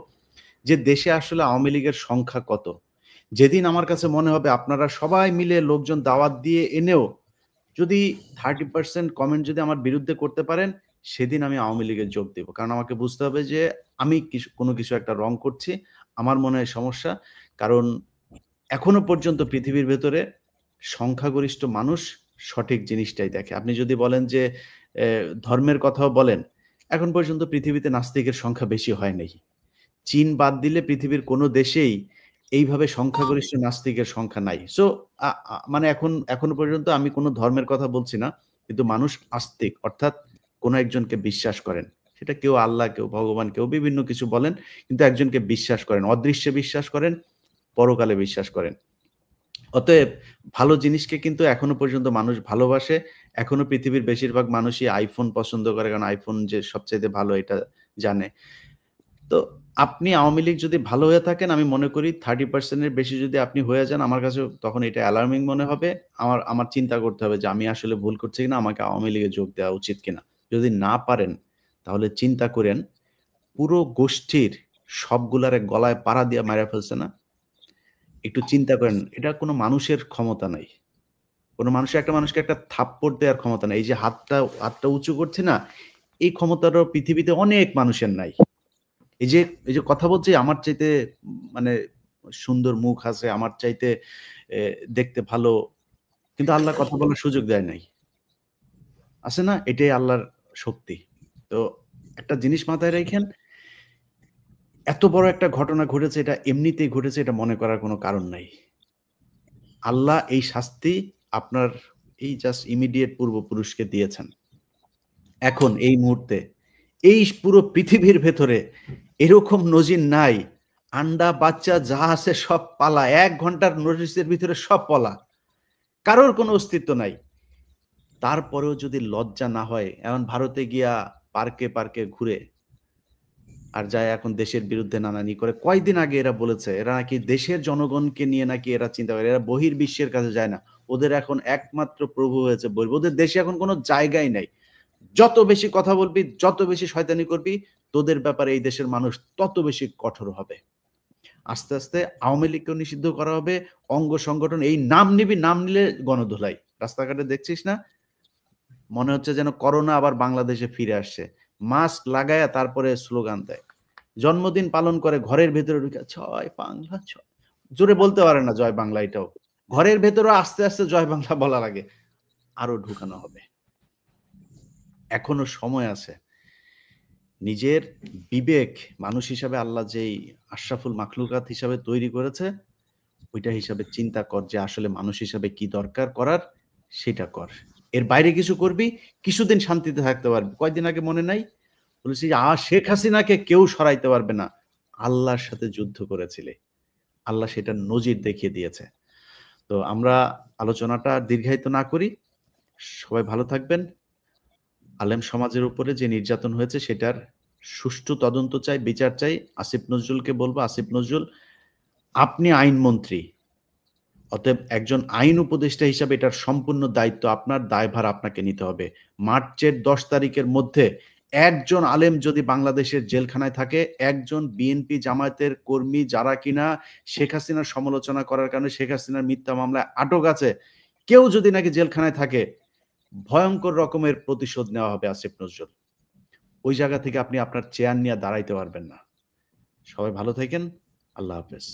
যে দেশে আসলে আওয়ামী লীগের সংখ্যা কত। যেদিন আমার কাছে মনে হবে আপনারা সবাই মিলে লোকজন দাওয়াত দিয়ে এনেও যদি 30% কমেন্ট যদি আমার বিরুদ্ধে করতে পারেন, সেদিন আমি আওয়ামী লীগে যোগ দেব। কারণ আমাকে বুঝতে হবে যে আমি কোনো কিছু একটা রং করছি, আমার মনে হয় সমস্যা। কারণ এখনো পর্যন্ত পৃথিবীর ভেতরে সংখ্যাগরিষ্ঠ মানুষ সঠিক জিনিসটাই দেখে। আপনি যদি বলেন যে ধর্মের কথাও বলেন, এখন পর্যন্ত পৃথিবীতে নাস্তিকের সংখ্যা বেশি হয় নাই। চীন বাদ দিলে পৃথিবীর কোনো দেশেই এইভাবে সংখ্যাগরিষ্ঠ নাস্তিকের সংখ্যা নাই। সো মানে এখনো পর্যন্ত আমি কোনো ধর্মের কথা বলছি না, কিন্তু মানুষ আস্তিক, অর্থাৎ কোনো একজনকে বিশ্বাস করেন। সেটা কেউ আল্লাহ, কেউ ভগবান, কেউ বিভিন্ন কিছু বলেন, কিন্তু একজনকে বিশ্বাস করেন, অদৃশ্যে বিশ্বাস করেন, পরকালে বিশ্বাস করেন। অতএব ভালো জিনিসকে কিন্তু এখনো পর্যন্ত মানুষ ভালোবাসে। এখনো পৃথিবীর বেশিরভাগ মানুষই আইফোন পছন্দ করে, কারণ আইফোন যে সবচাইতে ভালো এটা জানে। তো আপনি আওয়ামী লীগ যদি ভালো হয়ে থাকেন, আমি মনে করি 30% এর বেশি যদি আপনি হয়ে যান, আমার কাছে তখন এটা অ্যালার্মিং মনে হবে। আমার চিন্তা করতে হবে যে আমি আসলে ভুল করছি কিনা, আমাকে আওয়ামী লীগে যোগ দেওয়া উচিত কিনা। যদি না পারেন তাহলে চিন্তা করেন, পুরো গোষ্ঠীর সবগুলারে গলায় পাড়া দিয়ে মারা ফেলছে না। একটু চিন্তা করেন, এটা কোনো মানুষের ক্ষমতা নাই। কোনো মানুষের একটা মানুষকে একটা থাপ্পড় দেওয়ার ক্ষমতা নাই। এই যে হাতটা উঁচু করছে না, এই ক্ষমতাটা পৃথিবীতে অনেক মানুষের নাই। এই যে কথা বলছি, আমার চাইতে মানে সুন্দর মুখ আছে, আমার চাইতে দেখতে ভালো, কিন্তু আল্লাহ কথা বলার সুযোগ দেয় নাই। আছে না? এটাই আল্লাহর শক্তি। তো একটা জিনিস মাথায় রাখেন, এত বড় একটা ঘটনা ঘটেছে, এটা এমনিতেই ঘটেছে এটা মনে করার কোনো কারণ নাই। আল্লাহ এই শাস্তি আপনার এই জাস্ট ইমিডিয়েট পূর্বপুরুষকে দিয়েছেন। এখন এই মুহূর্তে এই পুরো পৃথিবীর ভেতরে এরকম নজির নাই। আন্ডা বাচ্চা যা আছে সব পালা, 1 ঘন্টার নোটিসের ভিতরে সব পলা, কারোর কোনো অস্তিত্ব নাই। তারপরেও যদি লজ্জা না হয়, এখন ভারতে গিয়া পার্কে পার্কে ঘুরে আর যায় এখন দেশের বিরুদ্ধে নানানি করে। কয়েকদিন আগে এরা বলেছে এরা নাকি দেশের জনগণকে নিয়ে নাকি এরা চিন্তা করে, এরা বহির্বিশ্বের কাছে যায় না, ওদের এখন একমাত্র প্রভু হয়েছে বলবো, ওদের দেশে এখন কোনো জায়গাই নাই। যত বেশি কথা বলবি, যত বেশি শয়তানি করবি, তোদের ব্যাপারে এই দেশের মানুষ তত বেশি কঠোর হবে। আস্তে আস্তে আওয়ামী লীগকেও নিষিদ্ধ করা হবে, অঙ্গ সংগঠন, এই নাম নিবি, নাম নিলে গণধোলাই। রাস্তাঘাটে দেখছিস না, মনে হচ্ছে যেন করোনা আবার বাংলাদেশে ফিরে আসছে। মাস্ক লাগায়া তারপরে স্লোগান দেয়, জন্মদিন পালন করে ঘরের ভেতরে ঢুকে জয় বাংলা, জোরে বলতে পারে না জয় বাংলা, এটাও ঘরের ভেতরে আস্তে আস্তে জয় বাংলা বলা লাগে, আরো ঢুকানো হবে। এখনো সময় আছে। নিজের বিবেক, মানুষ হিসাবে আল্লাহ যেই আশরাফুল মাখলুকাত হিসাবে তৈরি করেছে, ওইটা হিসাবে চিন্তা কর যে আসলে মানুষ হিসাবে কি দরকার করার, সেটা কর। এর বাইরে কিছু করবি, কিছুদিন শান্তিতে থাকতে পারবি। কয়েকদিন আগে মনে নাই বলেছি শেখ হাসিনাকে কেউ সরাইতে পারবে না, আল্লাহর সাথে যুদ্ধ করেছিলে, আল্লাহ সেটা নজির দেখিয়ে দিয়েছে। তো আমরা আলোচনাটা দীর্ঘায়িত না করি, সবাই ভালো থাকবেন। আলেম সমাজের উপরে যে নির্যাতন হয়েছে সেটার সুষ্ঠু তদন্ত চাই, বিচার চাই। আসিফ নজরুলকে বলবো, আসিফ নজরুল আপনি আইনমন্ত্রী, অতএব একজন আইন উপদেষ্টা হিসাবে এটার সম্পূর্ণ দায়িত্ব আপনার, দায়ভার আপনাকে নিতে হবে। মার্চের 10 তারিখের মধ্যে একজন আলেম যদি বাংলাদেশের জেলখানায় থাকে, একজন বিএনপি জামায়াতের কর্মী যারা কিনা শেখ হাসিনার সমালোচনা করার কারণে শেখ হাসিনার মিথ্যা মামলায় আটক আছে, কেউ যদি নাকি জেলখানায় থাকে, ভয়ঙ্কর রকমের প্রতিশোধ নেওয়া হবে আসিফ নজরুল। ওই জায়গা থেকে আপনি আপনার চেয়ার নিয়ে দাঁড়াইতে পারবেন না। সবাই ভালো থাকেন, আল্লাহ হাফেজ।